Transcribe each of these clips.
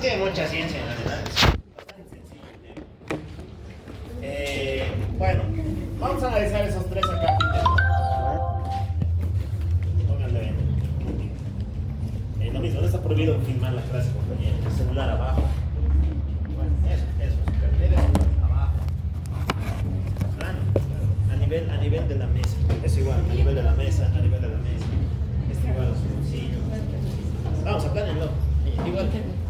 tiene mucha ciencia en realidad. Bueno, vamos a analizar esos tres acá. Pónganle lo mismo, no está prohibido filmar la clase, compañero. El celular abajo. Bueno, eso, abajo. Plano. A nivel de la mesa. Es igual, a nivel de la mesa. Es igual a su bolsillo. Vamos, aplánenlo. Igual.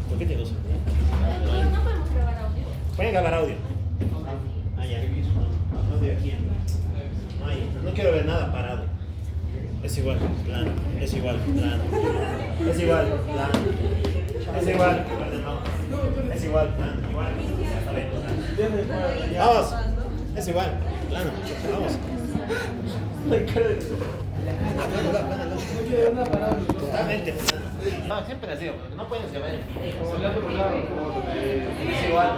¿Por qué te gusta? No podemos grabar audio. Pueden grabar audio. Ah, ya. No de aquí. No quiero ver nada parado. Es igual, plano. Es igual, plano. Es igual, plano. Es igual, plano. Es igual, plano. Igual. Vamos. Es igual, plano. Vamos. Totalmente plano. No, siempre les digo, no puedes llevar el video. Es igual.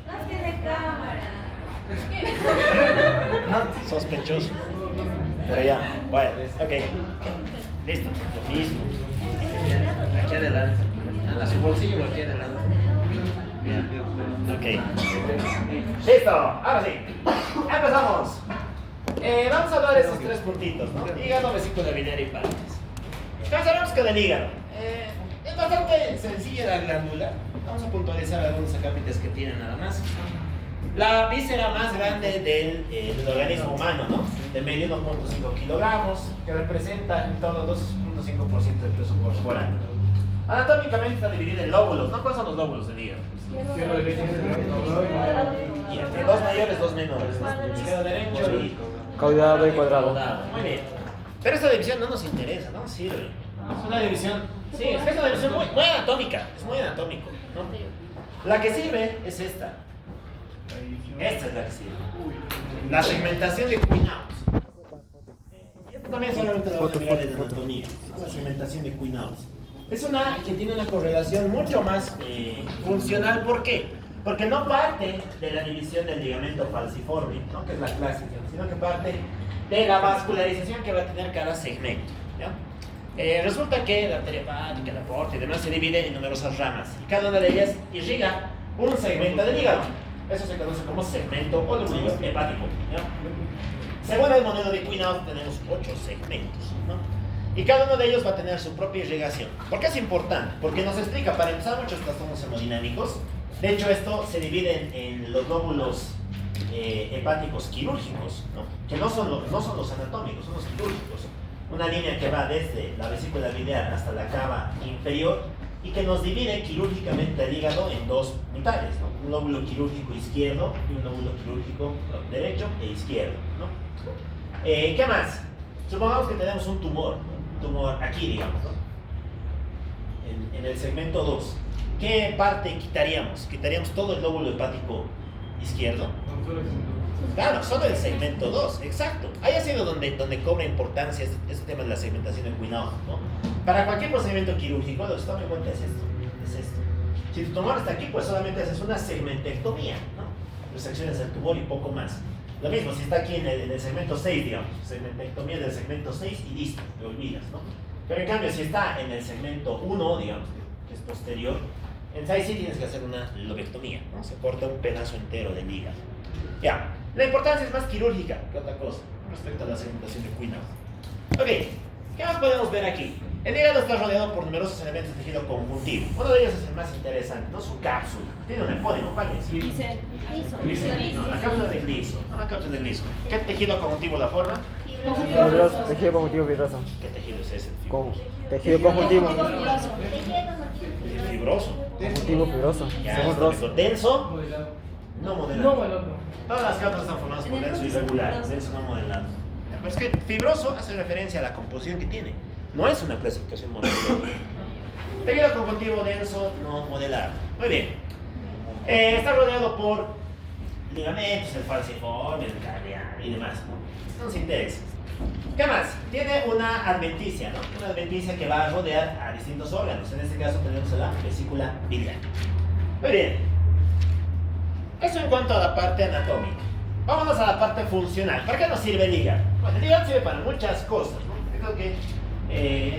No tiene cámara. Sospechoso. Pero ya, bueno, ok. Listo, lo mismo. Aquí adelante. A su bolsillo aquí adelante. Bien. Ok. Listo, ahora sí. Empezamos. Vamos a hablar de esos tres puntitos, ¿no? Hígado, vesícula biliar y partes. Ya sabemos que del hígado. Es bastante sencilla la glándula. Vamos a puntualizar algunos acápites que tiene nada más. La víscera más grande del organismo humano, ¿no? De medio 1.5 kilogramos, que representa en torno al 2.5% del peso corporal. Anatómicamente está dividida en lóbulos, ¿no? ¿Cuáles son los lóbulos del hígado? Y entre dos mayores, dos menores. Izquierdo, derecho y caudado y cuadrado. Muy bien. Pero esta división no nos interesa, no sirve. Es una división, sí, es una división muy anatómica, es muy anatómico, ¿no? La que sirve es esta. Esta es la que sirve. La segmentación de Quinaus. Esto también solamente lo vamos a mirar en anatomía. La segmentación de Quinaus. Es una que tiene una correlación mucho más funcional. ¿Por qué? Porque no parte de la división del ligamento falciforme, ¿no? Que es la clásica, sino que parte de la vascularización que va a tener cada segmento, ¿ya? Resulta que la arteria hepática, el aporte y demás se divide en numerosas ramas y cada una de ellas irriga un segmento del hígado. Eso se conoce como segmento o lóbulo hepático, ¿ya? Según el modelo de Quinaus tenemos 8 segmentos, ¿no? Y cada uno de ellos va a tener su propia irrigación. ¿Por qué es importante? Porque nos explica, para empezar, muchos trastornos hemodinámicos. De hecho, esto se divide en los lóbulos hepáticos quirúrgicos, ¿no? Que no son los anatómicos, son los quirúrgicos. Una línea que va desde la vesícula biliar hasta la cava inferior y que nos divide quirúrgicamente el hígado en dos mitades, ¿no? Un lóbulo quirúrgico izquierdo y un lóbulo quirúrgico derecho e izquierdo, ¿no? ¿Qué más? Supongamos que tenemos un tumor, ¿no? Un tumor aquí, digamos, ¿no? En el segmento 2. ¿Qué parte quitaríamos? ¿Quitaríamos todo el lóbulo hepático izquierdo? Claro, solo el segmento 2, exacto. Ahí ha sido donde cobra importancia este tema de la segmentación de Quinaus, ¿no? Para cualquier procedimiento quirúrgico, lo que se toma en cuenta es esto. Si tu tumor está aquí, pues solamente haces una segmentectomía, ¿no? Resecciones del tumor y poco más. Lo mismo, si está aquí en el segmento 6, digamos, segmentectomía del segmento 6 y listo, te olvidas, ¿no? Pero en cambio, si está en el segmento 1, digamos, que es posterior, en ahí sí tienes que hacer una lobectomía, ¿no? Se corta un pedazo entero del hígado. Ya, la importancia es más quirúrgica que otra cosa respecto a la segmentación de Quinaus. Ok, ¿qué más podemos ver aquí? El hígado está rodeado por numerosos elementos de tejido conjuntivo. Uno de ellos es el más interesante, ¿no? Su cápsula. Tiene un epónimo, ¿cuál es? Dice liso. No, la cápsula de gliso. No, la cápsula de gliso. ¿Qué tejido conjuntivo la forma? Fibroso, tejido conjuntivo fibroso. ¿Qué tejido es ese? Tejido conjuntivo. Fibroso. Conjuntivo fibroso. Ya, Según está Ross. bien. Denso. No modelado. modelado. Todas las cápsulas están formadas por denso irregular. Denso no modelado. Pero es que fibroso hace referencia a la composición que tiene. No es una clasificación molecular. Tejido conjuntivo denso no modelado. Muy bien. Está rodeado por ligamentos, el falciforme, el cardiaco y demás, ¿no? Nos interesa. ¿Qué más? Tiene una adventicia, ¿no? Una adventicia que va a rodear a distintos órganos. En este caso tenemos la vesícula biliar. Muy bien. Eso en cuanto a la parte anatómica. Vámonos a la parte funcional. ¿Para qué nos sirve el hígado? Bueno, el hígado sirve para muchas cosas, ¿no? Yo creo que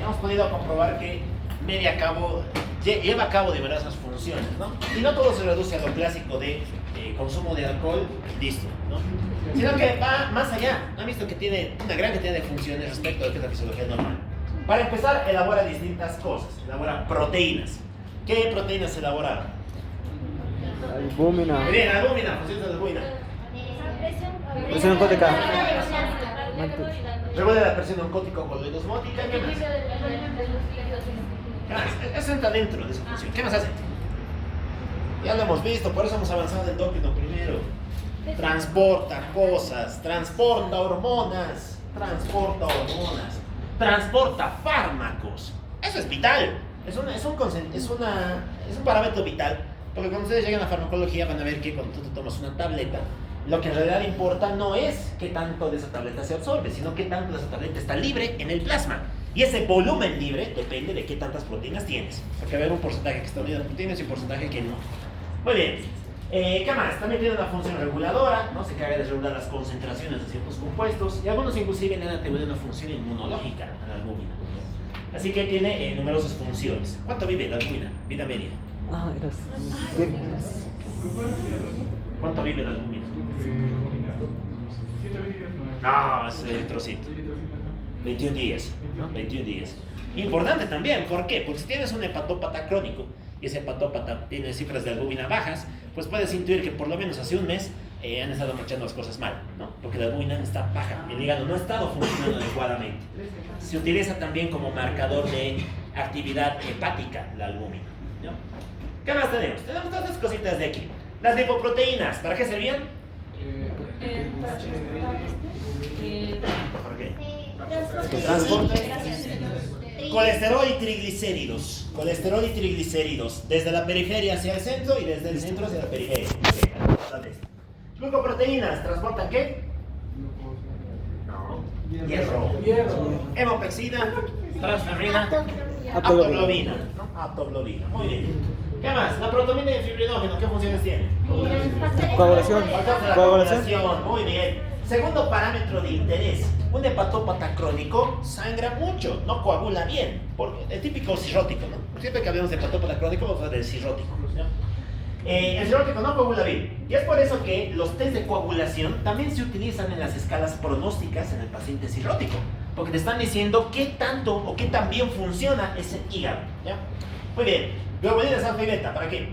hemos podido comprobar que media cabo lleva a cabo diversas funciones, ¿no? Y no todo se reduce a lo clásico de consumo de alcohol, listo, ¿no? Sino que va más allá. Han visto que tiene una gran cantidad de funciones respecto a lo que es la fisiología normal. Para empezar, elabora distintas cosas. Elabora proteínas. ¿Qué proteínas elabora? Albúmina. Muy bien, albúmina, funciones de albúmina. Presión oncótica. Regula la presión oncótico-coloide osmótica. ¿Qué más? Eso entra dentro de esa función. ¿Qué más hace? Ya lo hemos visto, por eso hemos avanzado en el endocrino primero. Transporta cosas, transporta hormonas, transporta fármacos. Eso es vital. Es un parámetro vital. Porque cuando ustedes llegan a farmacología van a ver que cuando tú te tomas una tableta, lo que en realidad importa no es qué tanto de esa tableta se absorbe, sino qué tanto de esa tableta está libre en el plasma. Y ese volumen libre depende de qué tantas proteínas tienes. Porque va a haber un porcentaje que está unido a proteínas y un porcentaje que no. Muy bien. ¿Qué más? También tiene una función reguladora, ¿no? Se encarga de regular las concentraciones de ciertos compuestos y algunos inclusive le han atribuido una función inmunológica a la albúmina. Así que tiene numerosas funciones. ¿Cuánto vive la albúmina? Vida media. Ah, ¿Cuánto vive la albúmina? No, es el trocito. 21 días, ¿no? 21 días. Importante también, ¿por qué? Porque si tienes un hepatópata crónico y ese hepatópata tiene cifras de albúmina bajas, pues puedes intuir que por lo menos hace un mes han estado marchando las cosas mal, ¿no? Porque la albúmina está baja, el hígado no ha estado funcionando adecuadamente. Se utiliza también como marcador de actividad hepática la albúmina, ¿no? ¿Qué más tenemos? Tenemos todas estas cositas de aquí. Las lipoproteínas, ¿para qué servían? ¿Por qué? Transporte. Colesterol y triglicéridos. Colesterol y triglicéridos. Desde la periferia hacia el centro y desde el centro hacia la periferia. Glucoproteínas. ¿Transportan qué? No. Hierro. Hemopexina. Transferrina. Aptoglobina. ¿No? Aptoglobina. Muy bien. ¿Qué más? La protomina y el fibrinógeno. ¿Qué funciones tiene? Coagulación. Coagulación. Muy bien. Segundo parámetro de interés. Un hepatópata crónico sangra mucho, no coagula bien. Porque el típico cirrótico, ¿no? Siempre que hablamos de hepatópata crónico, vamos a hablar del cirrótico, ¿no? El cirrótico no coagula bien. Y es por eso que los test de coagulación también se utilizan en las escalas pronósticas en el paciente cirrótico. Porque te están diciendo qué tanto o qué tan bien funciona ese hígado, ¿ya? Muy bien. Globulinas alfa y beta, ¿para qué?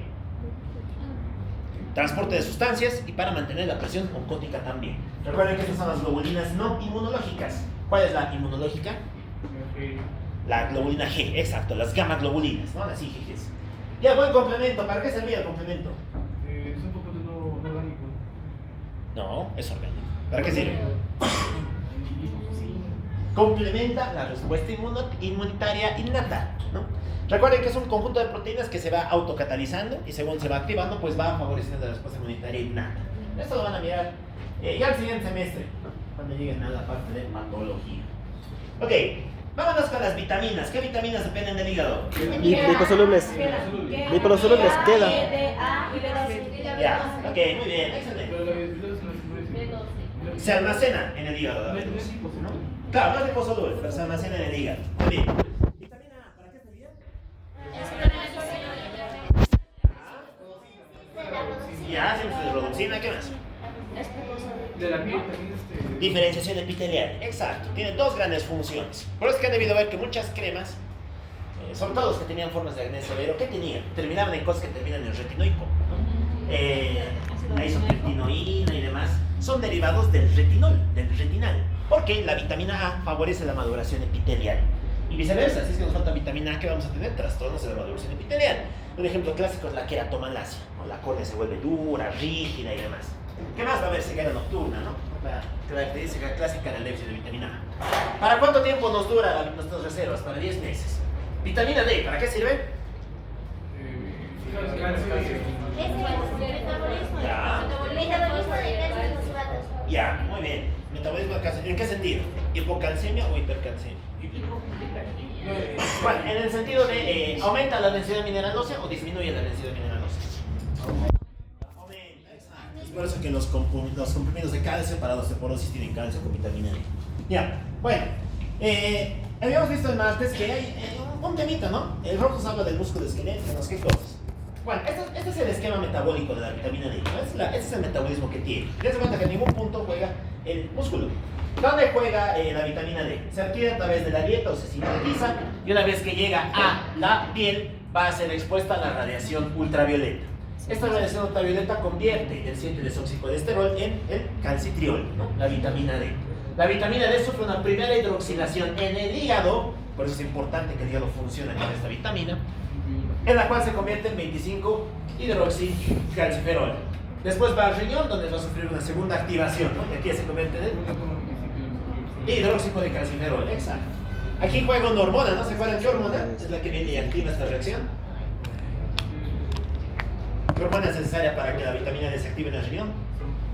Transporte de sustancias y para mantener la presión oncótica también. Recuerden que estas son las globulinas no inmunológicas. ¿Cuál es la inmunológica? La globulina G, exacto, las gamma globulinas, ¿no? Las IgGs. Ya, buen complemento. ¿Para qué servía el complemento? Es un poco no orgánico. No, es orgánico. ¿Para qué sirve? Complementa la respuesta inmunitaria innata, ¿no? Recuerden que es un conjunto de proteínas que se va autocatalizando y según se va activando, pues va favoreciendo la respuesta inmunitaria innata. Esto lo van a mirar ya el siguiente semestre, ¿no? Cuando lleguen a la parte de patología. Ok, vámonos con las vitaminas. ¿Qué vitaminas dependen del hígado? Liposolubles. Liposolubles quedan. Ya, ok, muy bien, excelente. Se almacena en el hígado, ¿no? Claro, no es liposoluble, pero se almacena en el hígado. Muy bien. ¿Vitamina A, para qué servía? Ya, siempre de rodoxina, ¿qué más? De la piel también Diferenciación epitelial, exacto. Tiene dos grandes funciones. Por eso es que han debido ver que muchas cremas, sobre todo los que tenían formas de acné severo, ¿qué tenían? Terminaban en cosas que terminan en retinoico, ¿no? La isopeptinoína y demás son derivados del retinol, del retinal, porque la vitamina A favorece la maduración epitelial. Y viceversa, si es que nos falta vitamina A, ¿qué vamos a tener? Trastornos de la maduración epitelial. Un ejemplo clásico es la queratomalacia, ¿no? La córnea se vuelve dura, rígida y demás. ¿Qué más va a haber? Ceguera nocturna, ¿no? La característica clásica del déficit de vitamina A. ¿Para cuánto tiempo nos dura nuestras reservas? Para 10 meses. Vitamina D, ¿para qué sirve? Ya, muy bien. Metabolismo de calcio. ¿En qué sentido? ¿Hipocalcemia o hipercalcemia? Bueno, en el sentido de ¿aumenta la densidad mineral ósea o disminuye la densidad mineral ósea? Aumenta, exacto. Es por eso que los comprimidos de calcio para la osteoporosis tienen calcio con vitamina D. Ya, bueno. Habíamos visto el martes que hay un un temita, ¿no? El rojo nos habla del músculo esquelético, no sé qué cosas. Bueno, este es el esquema metabólico de la vitamina D, ¿no? Este es el metabolismo que tiene. Dense cuenta que en ningún punto juega el músculo. ¿Dónde juega la vitamina D? Se adquiere a través de la dieta o se sintetiza, y una vez que llega a la piel va a ser expuesta a la radiación ultravioleta. Esta radiación ultravioleta convierte el 7-desoxicolesterol en el calcitriol, ¿no? La vitamina D. La vitamina D sufre una primera hidroxilación en el hígado, por eso es importante que el hígado funcione con esta vitamina, en la cual se convierte en 25-hidroxicalciferol. Después va al riñón, donde va a sufrir una segunda activación, ¿no? Y aquí se convierte en hidróxido de calciferol, exacto. Aquí juega una hormona, ¿no? ¿Se acuerdan qué hormona es la que viene y activa esta reacción? ¿Qué hormona es necesaria para que la vitamina D se active en el riñón?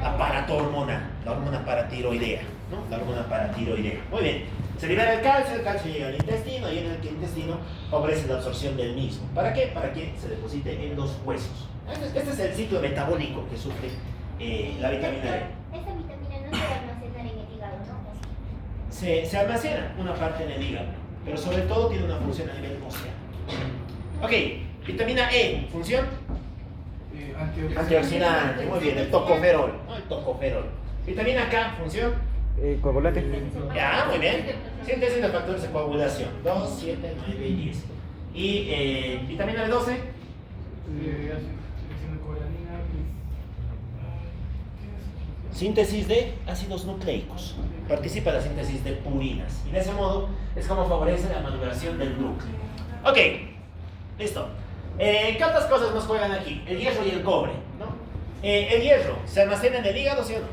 La paratormona, la hormona paratiroidea, ¿no? La hormona paratiroidea. Muy bien. Se libera el calcio llega al intestino y en el intestino favorece la absorción del mismo. ¿Para qué? Para que se deposite en los huesos. Este es el ciclo metabólico que sufre la vitamina D. Esta vitamina no se va a almacenar en el hígado, ¿no? Se almacena una parte en el hígado, pero sobre todo tiene una función a nivel óseo. Ok, vitamina E, función antioxidante, muy bien, el tocoferol, ¿no? El tocoferol. Vitamina K, función Coagulante. ya, muy bien, síntesis de factores de coagulación 2, 7, 9 y 10. Y vitamina B12, síntesis de ácidos nucleicos. Participa en la síntesis de purinas. Y de ese modo es como favorece la maduración del núcleo. Ok, listo. ¿Qué otras cosas nos juegan aquí? El hierro y el cobre, ¿no? El hierro, ¿se almacena en el hígado, sí o no?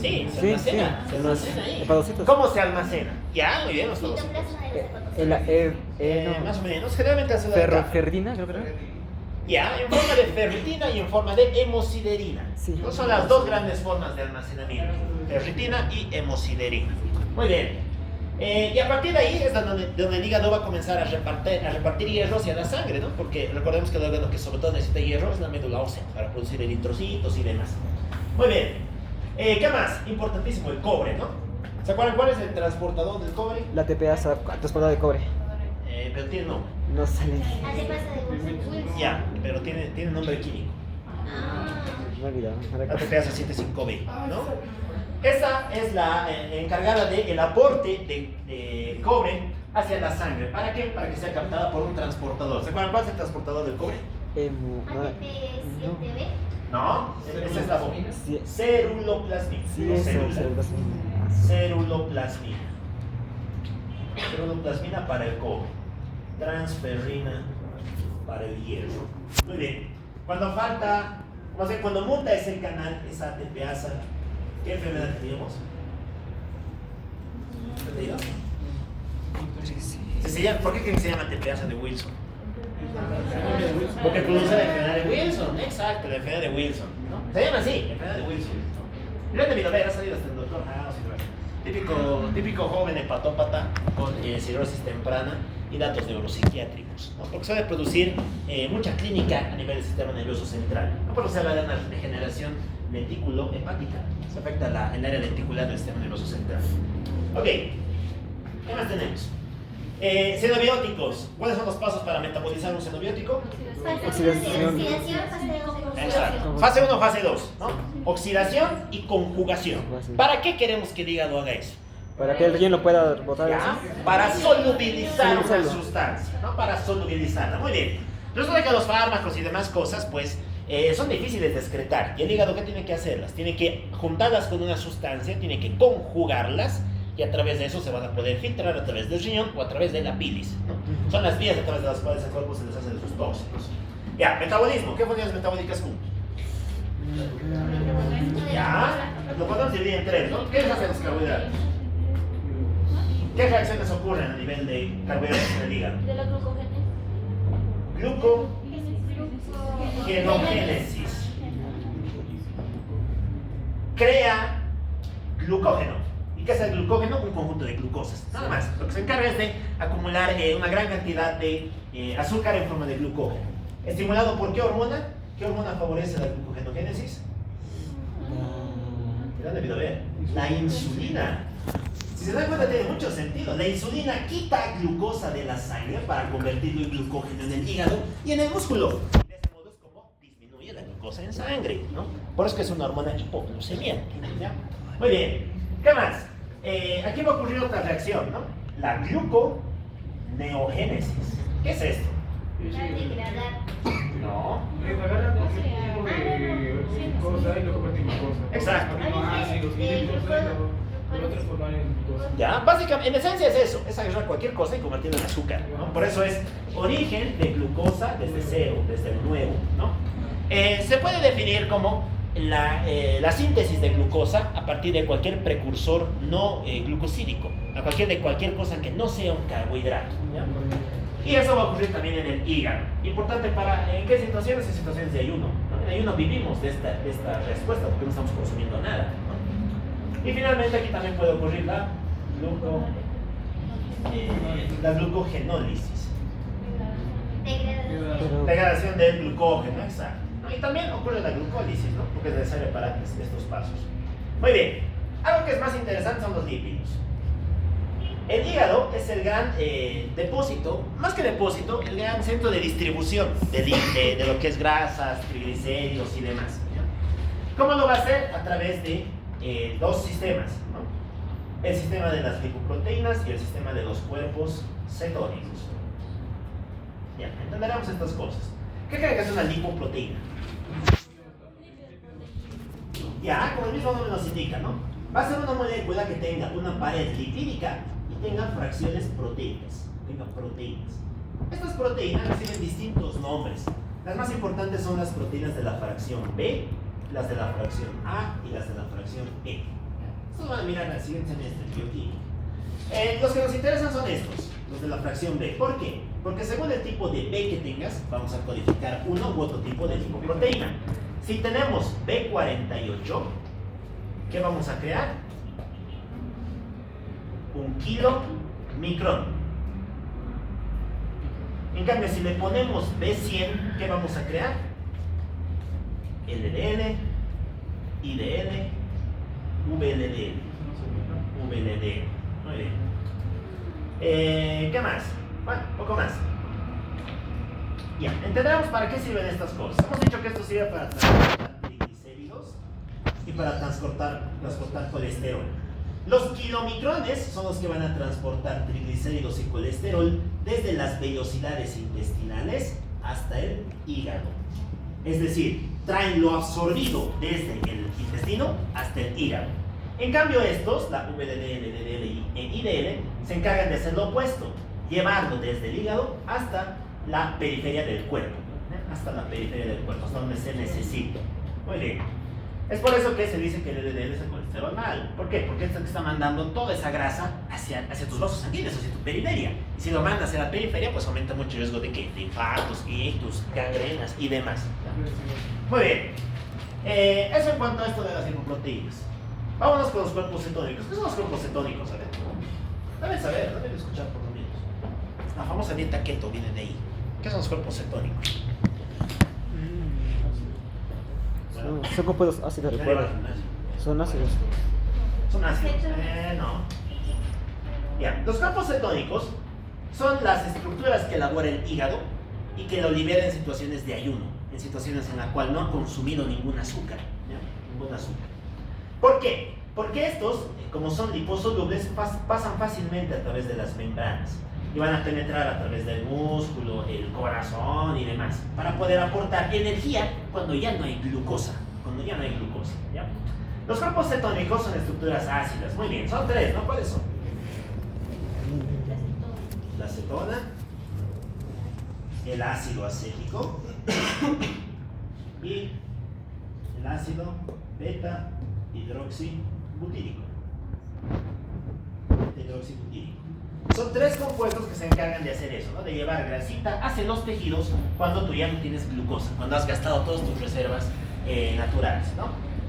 Sí, se almacena. Se almacena ahí. ¿Cómo se almacena? Ya, muy bien, los dos. Más o menos, generalmente hace la Ferroferrina, creo que era. ya, en forma de ferritina y en forma de hemosiderina. Sí. ¿No? Son las dos grandes formas de almacenamiento, ferritina y hemosiderina. Muy bien. Y a partir de ahí es donde el hígado va a comenzar a repartir hierro hacia la sangre, ¿no? Porque recordemos que el órgano que sobre todo necesita hierro es la médula ósea para producir eritrocitos y demás. Muy bien. ¿Qué más? Importantísimo, el cobre, ¿no? ¿Se acuerdan cuál es el transportador del cobre? La TPasa, transportador de cobre. Pero tiene nombre. No sale. Hace pasa de Wilson. Ya, pero tiene nombre químico. Me he olvidado. La TPasa 75B, ¿no? Esa es la encargada del aporte de cobre hacia la sangre. ¿Para qué? Para que sea captada por un transportador. ¿Se acuerdan cuál es el transportador del cobre? ATP7B. No, esa es la bobina. Sí. Ceruloplasmina. Sí, No, eso, célula. Ceruloplasmina. Ceruloplasmina para el cobre. Transferrina para el hierro. Muy bien. Cuando falta, cuando muta ese canal, esa ATPasa, ¿qué enfermedad teníamos? ¿Entendido? ¿Por qué creen que se llama ATPasa de Wilson? Porque produce la enfermedad de Wilson, exacto, la enfermedad de Wilson, ¿no? Se llama así, la enfermedad de Wilson, ¿no? Lo he debido ver, ha salido hasta el doctor House y típico joven hepatópata con cirrosis temprana y datos neuropsiquiátricos, ¿no? Porque suele producir mucha clínica a nivel del sistema nervioso central, no por se habla de una degeneración lenticulo-hepática, se afecta el área lenticular del sistema nervioso central. Ok, ¿qué más tenemos? Xenobióticos. ¿Cuáles son los pasos para metabolizar un xenobiótico? Oxidación. Exacto. Fase 1, fase 2, ¿no? Oxidación y conjugación. ¿Para qué queremos que el hígado haga eso? Para que el riñón pueda botar ¿Ya? eso. Para solubilizar una Solubilizarlo. sustancia, ¿no? Para solubilizarla. Muy bien. Resulta que los fármacos y demás cosas, pues, son difíciles de excretar. ¿Y el hígado qué tiene que hacerlas? Tiene que juntarlas con una sustancia, tiene que conjugarlas, y a través de eso se van a poder filtrar a través del riñón o a través de la bilis, ¿no? Son las vías a través de las cuales el cuerpo se deshace de sus tóxicos. Ya, metabolismo. ¿Qué funciones metabólicas juntos? Ya, lo podemos dividir en tres, ¿no? ¿Qué les hacen los carbohidratos? ¿Qué reacciones ocurren a nivel de carbohidratos en el hígado? De la glucogénesis. Glucogenógenesis. Crea glucógeno. ¿Y qué es el glucógeno? Un conjunto de glucosas, nada más. Lo que se encarga es de acumular una gran cantidad de azúcar en forma de glucógeno. ¿Estimulado por qué hormona? ¿Qué hormona favorece la glucogenogénesis? ¿Qué han debido ver? La insulina. Si se dan cuenta, tiene mucho sentido. La insulina quita glucosa de la sangre para convertirlo en glucógeno en el hígado y en el músculo. Y de ese modo es como disminuye la glucosa en sangre, ¿no? Por eso es que es una hormona hipoglucemia, ¿ya? Muy bien. ¿Qué más? Aquí va a ocurrir otra reacción, ¿no? La gluconeogénesis. ¿Qué es esto? Va a degradar. No. Agarra cualquier tipo de cosa y lo convierte en glucosa. Exacto. Aminoácidos y glucosa lo va a transformar en glucosa. Ya, básicamente, en esencia es eso, es agarrar cualquier cosa y convertirlo en azúcar, ¿no? Por eso es origen de glucosa desde cero, desde el nuevo, ¿no? Se puede definir como la síntesis de glucosa a partir de cualquier precursor no glucosídico, a partir de cualquier cosa que no sea un carbohidrato, ¿ya? Y eso va a ocurrir también en el hígado. Importante para, ¿en qué situaciones? En situaciones de ayuno, ¿no? En ayuno vivimos de esta respuesta porque no estamos consumiendo nada, ¿no? Y finalmente aquí también puede ocurrir la glucogenólisis. Degradación. Degradación del glucógeno, exacto. Y también ocurre la glucólisis, ¿no? Porque es necesario para estos pasos. Muy bien. Algo que es más interesante son los lípidos. El hígado es el gran depósito, más que depósito, el gran centro de distribución de lo que es grasas, triglicéridos y demás, ¿ya? ¿Cómo lo va a hacer? A través de dos sistemas, ¿no? El sistema de las lipoproteínas y el sistema de los cuerpos cetónicos. Ya, entenderemos estas cosas. ¿Qué creen que es una lipoproteína? Ya, como el mismo nombre nos indica, ¿no? Va a ser una molécula que tenga una pared lipídica y tenga fracciones proteicas. Tenga proteínas. Estas proteínas reciben distintos nombres. Las más importantes son las proteínas de la fracción B, las de la fracción A y las de la fracción E. Estos van a mirar al siguiente semestre, bioquímica. Los que nos interesan son estos, los de la fracción B. ¿Por qué? Porque según el tipo de B que tengas, vamos a codificar uno u otro tipo de lipoproteína. Si tenemos B48, ¿qué vamos a crear? Un kilomicrón. En cambio, si le ponemos B100, ¿qué vamos a crear? LDL, IDL, VLDL. VLDL. Muy bien. ¿Qué más? Bueno, poco más. Ya, entendemos para qué sirven estas cosas. Hemos dicho que esto sirve para transportar triglicéridos y para transportar colesterol. Los kilomicrones son los que van a transportar triglicéridos y colesterol desde las vellosidades intestinales hasta el hígado. Es decir, traen lo absorbido desde el intestino hasta el hígado. En cambio estos, la VLDL, LDL e IDL, se encargan de hacer lo opuesto, llevarlo desde el hígado hasta la periferia del cuerpo, hasta la periferia del cuerpo, hasta donde se necesita. Muy bien. Es por eso que se dice que el LDL es el colesterol mal. ¿Por qué? Porque es el que está mandando toda esa grasa hacia tus vasos sanguíneos, hacia tu periferia. Y si lo manda hacia la periferia, pues aumenta mucho el riesgo de ¿qué? De infartos, ictus, gangrenas y demás. Muy bien. Eso en cuanto a esto de las lipoproteínas. Vámonos con los cuerpos cetónicos. ¿Qué son los cuerpos cetónicos? A ver. Deben saber, deben escuchar por lo menos. La famosa dieta keto viene de ahí. ¿Qué son los cuerpos cetónicos? Son compuestos ácidos, recuerda. Son ácidos. Son ácidos. No. Ya. Los cuerpos cetónicos son las estructuras que elabora el hígado y que lo libera en situaciones de ayuno, en situaciones en las cuales no ha consumido ningún azúcar. ¿Ya? Ningún azúcar. ¿Por qué? Porque estos, como son liposolubles, pasan fácilmente a través de las membranas y van a penetrar a través del músculo, el corazón y demás, para poder aportar energía cuando ya no hay glucosa. ¿Ya? Los cuerpos cetónicos son estructuras ácidas. Muy bien, son tres, ¿no? ¿Cuáles son? La cetona, el ácido acético y el ácido beta hidroxibutírico. Son tres compuestos que se encargan de hacer eso, ¿no? De llevar grasita hacia los tejidos cuando tú ya no tienes glucosa, cuando has gastado todas tus reservas naturales, ¿no?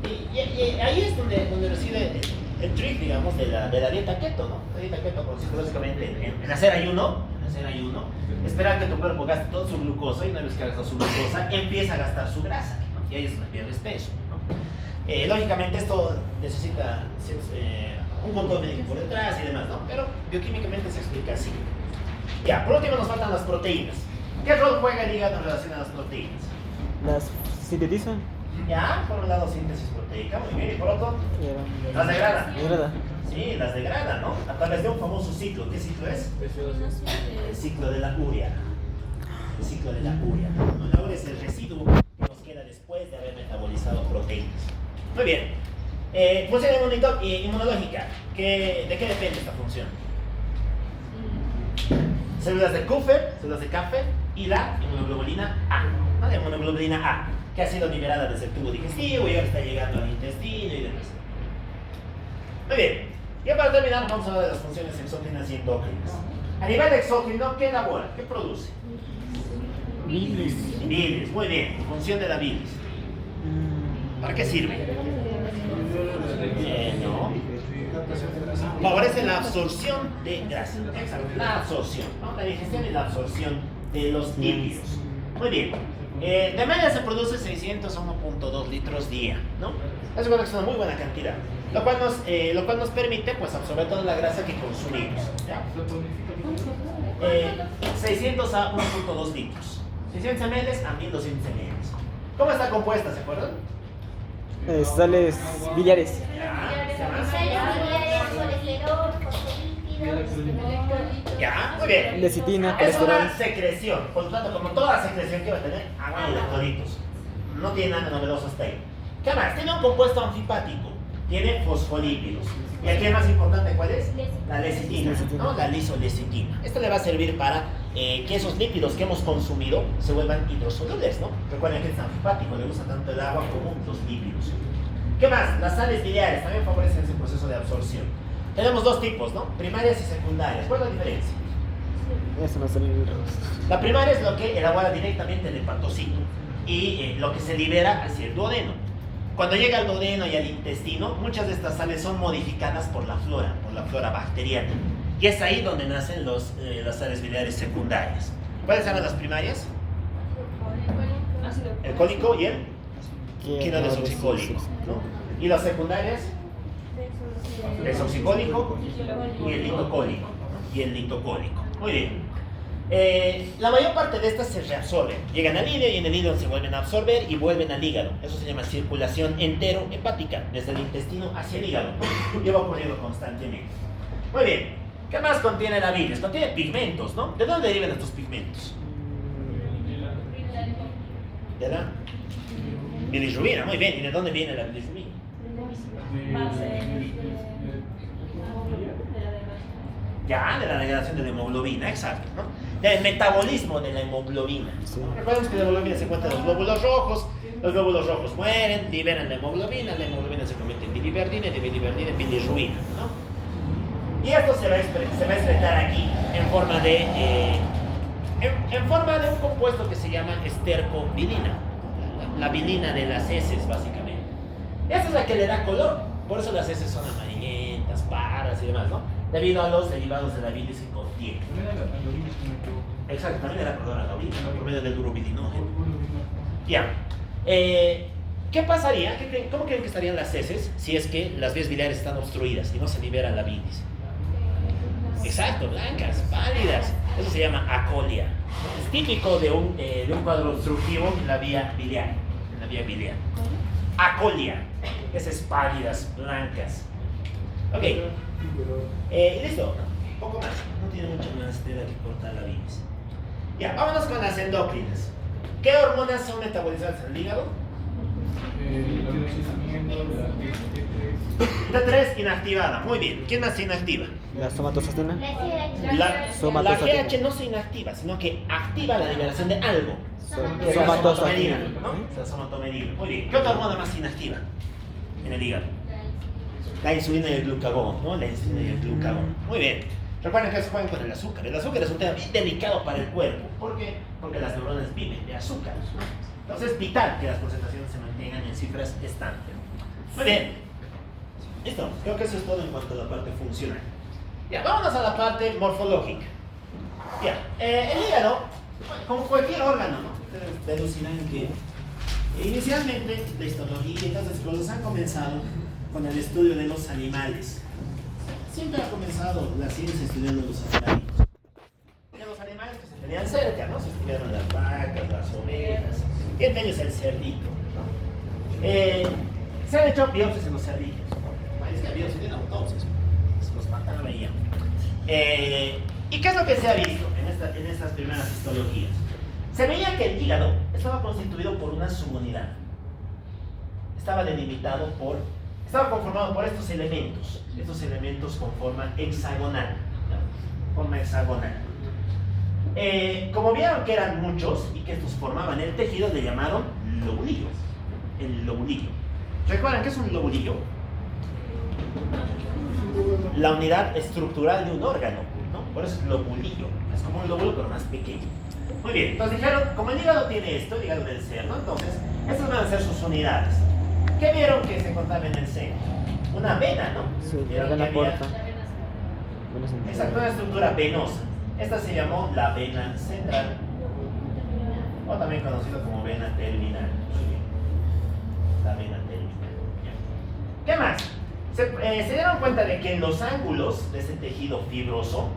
Y ahí es donde reside el trick, digamos, de la dieta keto, ¿no? La dieta keto consiste básicamente en hacer ayuno, esperar que tu cuerpo gaste toda su glucosa y una vez que ha gastado su glucosa, empieza a gastar su grasa, ¿no? Y ahí es donde pierdes peso, ¿no? Lógicamente esto necesita un control médico por detrás y demás, ¿no? Pero bioquímicamente se explica así. Ya, por último nos faltan las proteínas. ¿Qué rol juega el hígado en relación a las proteínas? Las sintetizan. Ya, por un lado síntesis proteica, muy bien, y por otro, Y las degrada. degrada. Sí, las degrada, ¿no? A través de un famoso ciclo. ¿Qué ciclo es? El ciclo de la urea. El ciclo de la urea. ¿No? La urea es el residuo que nos queda después de haber metabolizado proteínas. Muy bien. Función inmunológica. ¿De qué depende esta función? Células de Kupffer, células de Kapfer y la inmunoglobulina A. ¿No? La inmunoglobulina A, que ha sido liberada desde el tubo digestivo y ahora está llegando al intestino y demás. Muy bien. Y para terminar, vamos a hablar de las funciones exógenas y endócrinas. A nivel exógeno, ¿qué elabora? ¿Qué produce? Bilis. Bilis, muy bien. Función de la bilis. ¿Para qué sirve? No. Favorece la absorción de grasa. Exacto. La absorción, ¿no? La digestión y la absorción de los lípidos. Muy bien. De media se produce 600 a 1.2 litros día, ¿no? Es una muy buena cantidad. Lo cual nos permite pues, absorber toda la grasa que consumimos. ¿Ya? 600 a 1.2 litros. 600 ml a 1200 ml. ¿Cómo está compuesta? ¿Se acuerdan? Sales biliares. Ya, muy bien. Lecitina, Es colesterol. una secreción. Por lo tanto, como toda secreción que va a tener, agua y electrolitos. No tiene nada novedoso hasta ahí. ¿Qué más? Tiene un compuesto anfipático. Tiene fosfolípidos. Y aquí el más importante, ¿cuál es? La lecitina, ¿no? La lisolecitina. Esto le va a servir para que esos lípidos que hemos consumido se vuelvan hidrosolubles, ¿no? Recuerden que es anfipático, le gusta tanto el agua como los lípidos. ¿Qué más? Las sales biliares también favorecen ese proceso de absorción. Tenemos dos tipos, ¿no? Primarias y secundarias. ¿Cuál es la diferencia? Eso no es el... La primaria es lo que elabora directamente el hepatocito y lo que se libera hacia el duodeno. Cuando llega al duodeno y al intestino, muchas de estas sales son modificadas por la flora bacteriana. Y es ahí donde nacen las sales biliares secundarias. ¿Cuáles eran las primarias? El cólico y el quinodesoxicólico, ¿no? ¿Y las secundarias? El desoxicólico y el litocólico, ¿no? Y el litocólico. Muy bien. La mayor parte de estas se reabsorben. Llegan al hígado y en el hígado se vuelven a absorber y vuelven al hígado. Eso se llama circulación entero-hepática, desde el intestino hacia el hígado. Lleva ocurriendo constantemente. Muy bien. ¿Qué más contiene la bilis? Contiene pigmentos, ¿no? ¿De dónde derivan estos pigmentos? ¿De la bilirrubina? Muy bien. ¿Y de dónde viene la bilirrubina? Ya, de la degradación de la hemoglobina, exacto, ¿no? Del metabolismo de la hemoglobina. Sí. Recordemos que la hemoglobina se encuentra en los glóbulos rojos mueren, liberan la hemoglobina se convierte en biliverdina, de biliverdina en bilirrubina, ¿no? Y esto se va a excretar aquí en forma de un compuesto que se llama estercobilina, la bilina de las heces, básicamente. Esta es la que le da color, por eso las heces son amarillentas, pardas y demás, ¿no? Debido a los derivados de la bilis que contiene. Exacto, también le da color a la orina, ¿no? Por medio del urobilinógeno. Ya. ¿Qué pasaría? ¿Cómo creen que estarían las heces si es que las vías biliares están obstruidas y no se libera la bilis? Exacto, blancas, pálidas. Eso se llama acolia. Es típico de un cuadro obstructivo en la vía biliar. Acolia. Esas pálidas, blancas. Ok. Listo. Un poco más. No tiene mucho más tela que cortar la bilis. Ya, vámonos con las endócrinas. ¿Qué hormonas son metabolizadas en el hígado? T3 inactivada. Muy bien. ¿Quién más se inactiva? La somatostatina. La Somatostatina. GH no se inactiva, sino que activa la liberación de algo. Somatostatina. ¿No? O sea, somatomedina. Muy bien. ¿Qué otra hormona más se inactiva en el hígado? La insulina y el glucagón, ¿no? La insulina y el glucagón. Muy bien. Recuerden que se juegan con el azúcar. El azúcar es un tema bien delicado para el cuerpo. ¿Por qué? Porque las neuronas viven de azúcar, ¿no? Entonces es vital que las concentraciones se mantengan en cifras estantes. Muy bien. Listo. Creo que eso es todo en cuanto a la parte funcional. Ya, vámonos a la parte morfológica. Ya, el hígado, como cualquier órgano, ¿no? Ustedes deducirán que inicialmente la histología y las esclerosis han comenzado con el estudio de los animales. siempre ha comenzado la ciencia estudiando los animalitos. Ya los animales que se tenían cerca, ¿no? Se estudiaron las vacas, las ovejas, y entre ellos el cerdito, ¿no? Se han hecho biopsias en los cerditos. Es que biopsias tienen autopsias, se los mataron ahí. ¿Y qué es lo que se ha visto en estas primeras histologías? Se veía que el hígado estaba constituido por una subunidad. Estaba conformado por estos elementos. Estos elementos con forma hexagonal. ¿No? Forma hexagonal. Como vieron que eran muchos y que estos formaban el tejido, le llamaron lobulillo. El lobulillo. ¿Recuerdan qué es un lobulillo? La unidad estructural de un órgano, ¿no? Por eso es lobulillo. Es como un lóbulo pero más pequeño. Muy bien, entonces dijeron, como el hígado tiene esto, el hígado del cerdo, entonces estas van a ser sus unidades. ¿Qué vieron que se encontraba en el seno? Una vena, ¿no? Sí, la Vieron vena que había- porta. Exacto, una estructura venosa. Esta se llamó la vena central, o también conocido como vena terminal. Muy bien. La vena terminal. Ya. ¿Qué más? Se dieron cuenta de que en los ángulos de ese tejido fibroso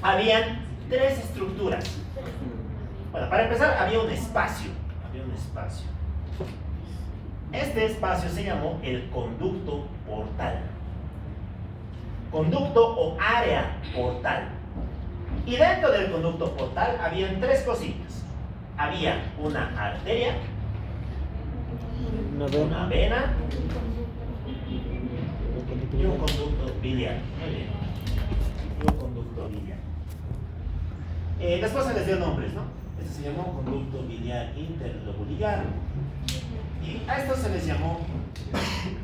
habían tres estructuras. Bueno, para empezar había un espacio. Este espacio se llamó el conducto portal. Conducto o área portal. Y dentro del conducto portal habían tres cositas. Había una arteria, una vena y un conducto biliar. Muy bien. Y un conducto biliar. Después se les dio nombres, ¿no? Este se llamó conducto biliar interlobular. Y a esto se les llamó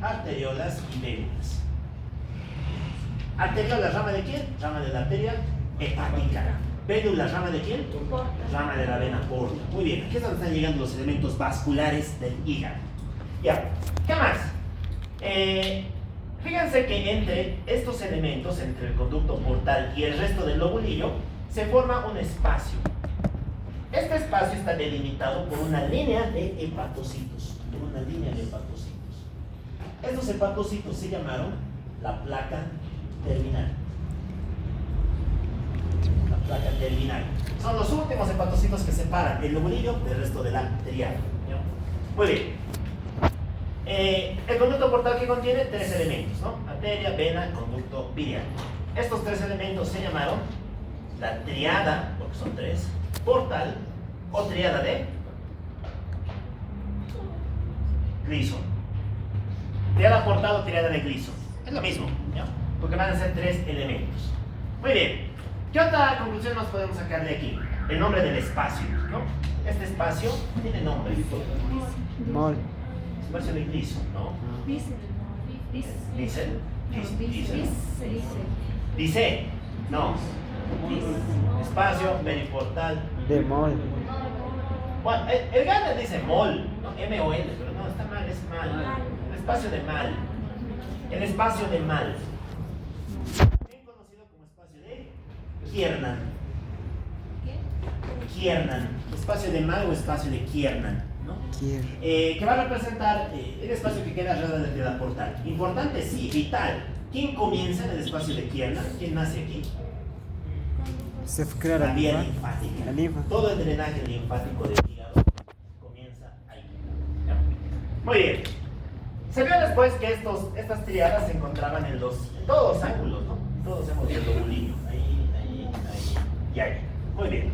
arteriolas y venas. Arteriola, ¿rama de quién? Rama de la arteria hepática. Vénula, ¿rama de quién? Rama de la vena porta. Muy bien, aquí es donde están llegando los elementos vasculares del hígado. Ya, ¿qué más? Fíjense que entre estos elementos, entre el conducto portal y el resto del lobulillo, se forma un espacio. Este espacio está delimitado por una línea de hepatocitos. Estos hepatocitos se llamaron la placa terminal. La placa terminal. Son los últimos hepatocitos que separan el lobulillo del resto de la triada. Muy bien. El conducto portal que contiene tres elementos, ¿no? Arteria, vena, conducto biliar. Estos tres elementos se llamaron la triada, porque son tres, portal o triada de Gleason. Triada portal o triada de Gleason. Es lo mismo, ¿no? Porque van a ser tres elementos. Muy bien. ¿Qué otra conclusión nos podemos sacar de aquí? El nombre del espacio, ¿no? Este espacio tiene nombre. Mol. Espacio de Gleason, ¿no? Dice. No. Espacio periportal. De mol. Bueno, el Gardner dice mol, ¿no? M-O-L, pero no, está mal, es mal. El espacio de mal. El espacio de mal. También conocido como espacio de Kiernan. Kiernan. Espacio de mal o espacio de Kiernan, ¿no? Que va a representar el espacio que queda alrededor de la portal. Importante, sí, vital. ¿Quién comienza en el espacio de Kiernan? ¿Quién nace aquí? Se crea La vía linfática. La linfa. Todo el drenaje linfático del hígado comienza ahí. Muy bien. Se vio después que estas triadas se encontraban en todos los ángulos, ¿no? Todos hemos visto el lobulillo. Ahí y ahí. Muy bien.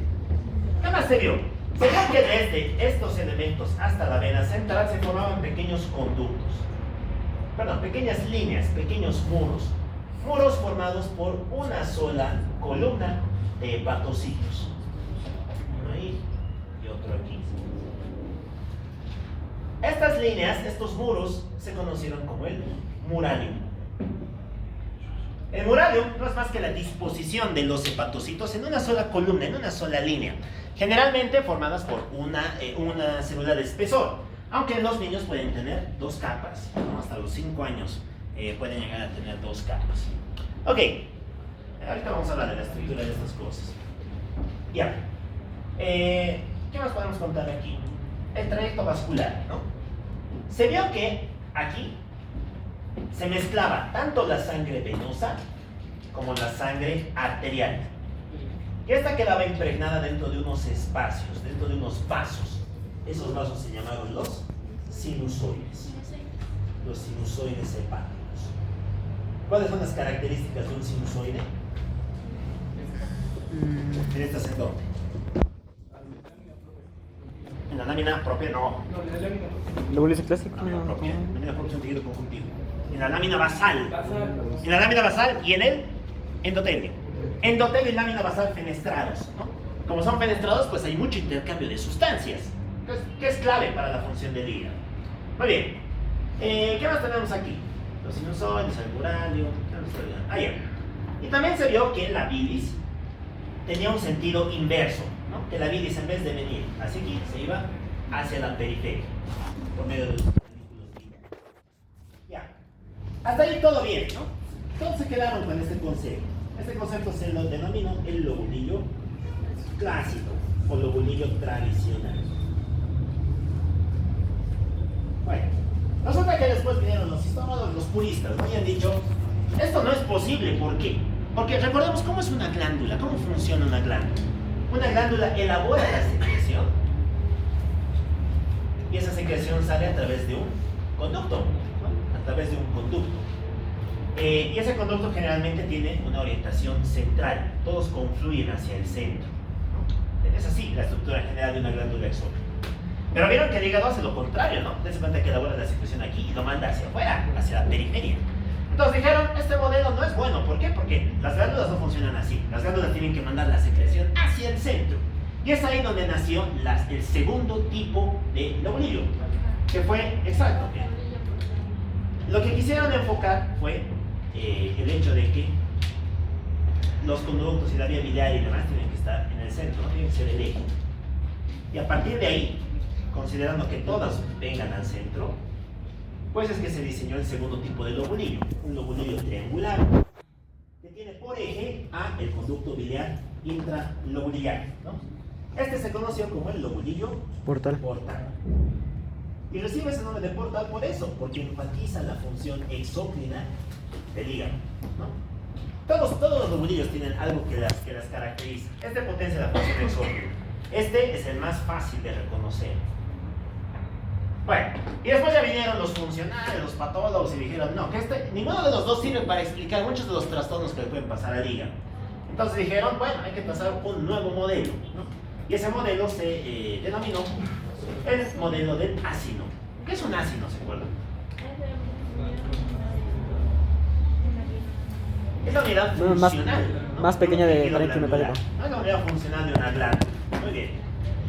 ¿Qué más se vio? Se vio que desde estos elementos hasta la vena central se formaban pequeños conductos. Perdón, pequeñas líneas, pequeños muros. Muros formados por una sola columna de hepatocitos. Uno ahí y otro aquí. Estas líneas, estos muros, se conocieron como el muralium. El muralium no es más que la disposición de los hepatocitos en una sola columna, en una sola línea, generalmente formadas por una célula de espesor, aunque en los niños pueden tener dos capas, ¿no? Hasta los 5 años pueden llegar a tener dos capas. Ok, ahorita vamos a hablar de la estructura de estas cosas. Ya. ¿Qué más podemos contar aquí? El trayecto vascular, ¿no? Se vio que aquí se mezclaba tanto la sangre venosa como la sangre arterial. Y esta quedaba impregnada dentro de unos espacios, dentro de unos vasos. Esos vasos se llamaron los sinusoides. Los sinusoides hepáticos. ¿Cuáles son las características de un sinusoide? En esta en dónde? En la lámina propia no. ¿Lo dice clásico? Lámina propia. Lámina propia es un tejido conjuntivo. En la lámina basal. En la lámina basal y en el endotelio. Endotelio y lámina basal fenestrados, ¿no? Como son fenestrados, pues hay mucho intercambio de sustancias, que es clave para la función del hígado. Muy bien. ¿Qué más tenemos aquí? Los sinusoides, el uranio. Ahí. Y también se vio que la bilis tenía un sentido inverso, ¿no? Que la bilis, en vez de venir hacia aquí, se iba hacia la periferia, por medio de los folículos biliares. Ya. Hasta ahí todo bien, ¿no? Todos se quedaron con este concepto. Este concepto se lo denomino el lobulillo clásico o lobulillo tradicional. Bueno, resulta que después vinieron los histólogos, los puristas, ¿no? Y han dicho, esto no es posible, ¿por qué? Porque recordemos cómo es una glándula, cómo funciona una glándula. Una glándula elabora la secreción y esa secreción sale a través de un conducto, ¿no? A través de un conducto. Y ese conducto generalmente tiene una orientación central, todos confluyen hacia el centro, ¿no? Es así la estructura general de una glándula exógena. Pero vieron que el hígado hace lo contrario, ¿no? Dense cuenta que elabora la secreción aquí y lo manda hacia afuera, hacia la periferia. Entonces dijeron, este modelo no es bueno. ¿Por qué? Porque las glándulas no funcionan así. Las glándulas tienen que mandar la secreción hacia el centro. Y es ahí donde nació el segundo tipo de lobulillo, que fue, exacto, bien. Lo que quisieron enfocar fue el hecho de que los conductos y la vía biliar y demás tienen que estar en el centro, no tienen que ser el eje. Y a partir de ahí, considerando que todas vengan al centro, pues es que se diseñó el segundo tipo de lobulillo, un lobulillo triangular, que tiene por eje a el conducto biliar intralobuliar, ¿no? Este se conoció como el lobulillo portal. Y recibe ese nombre de portal por eso, porque enfatiza la función exócrina del hígado, ¿no? Todos los lobulillos tienen algo que las caracteriza. Este potencia la función exócrina. Este es el más fácil de reconocer. Bueno, y después ya vinieron los funcionales, los patólogos y dijeron, no, que ninguno de los dos sirve para explicar muchos de los trastornos que le pueden pasar al hígado. Entonces dijeron, bueno, hay que pasar un nuevo modelo, ¿no? Y ese modelo se denominó el modelo del ácido. ¿Qué es un ácido, se acuerdan? Es la unidad funcional, ¿no? Más pequeña de parénquima metálico. Es la unidad funcional de una glándula. Muy bien.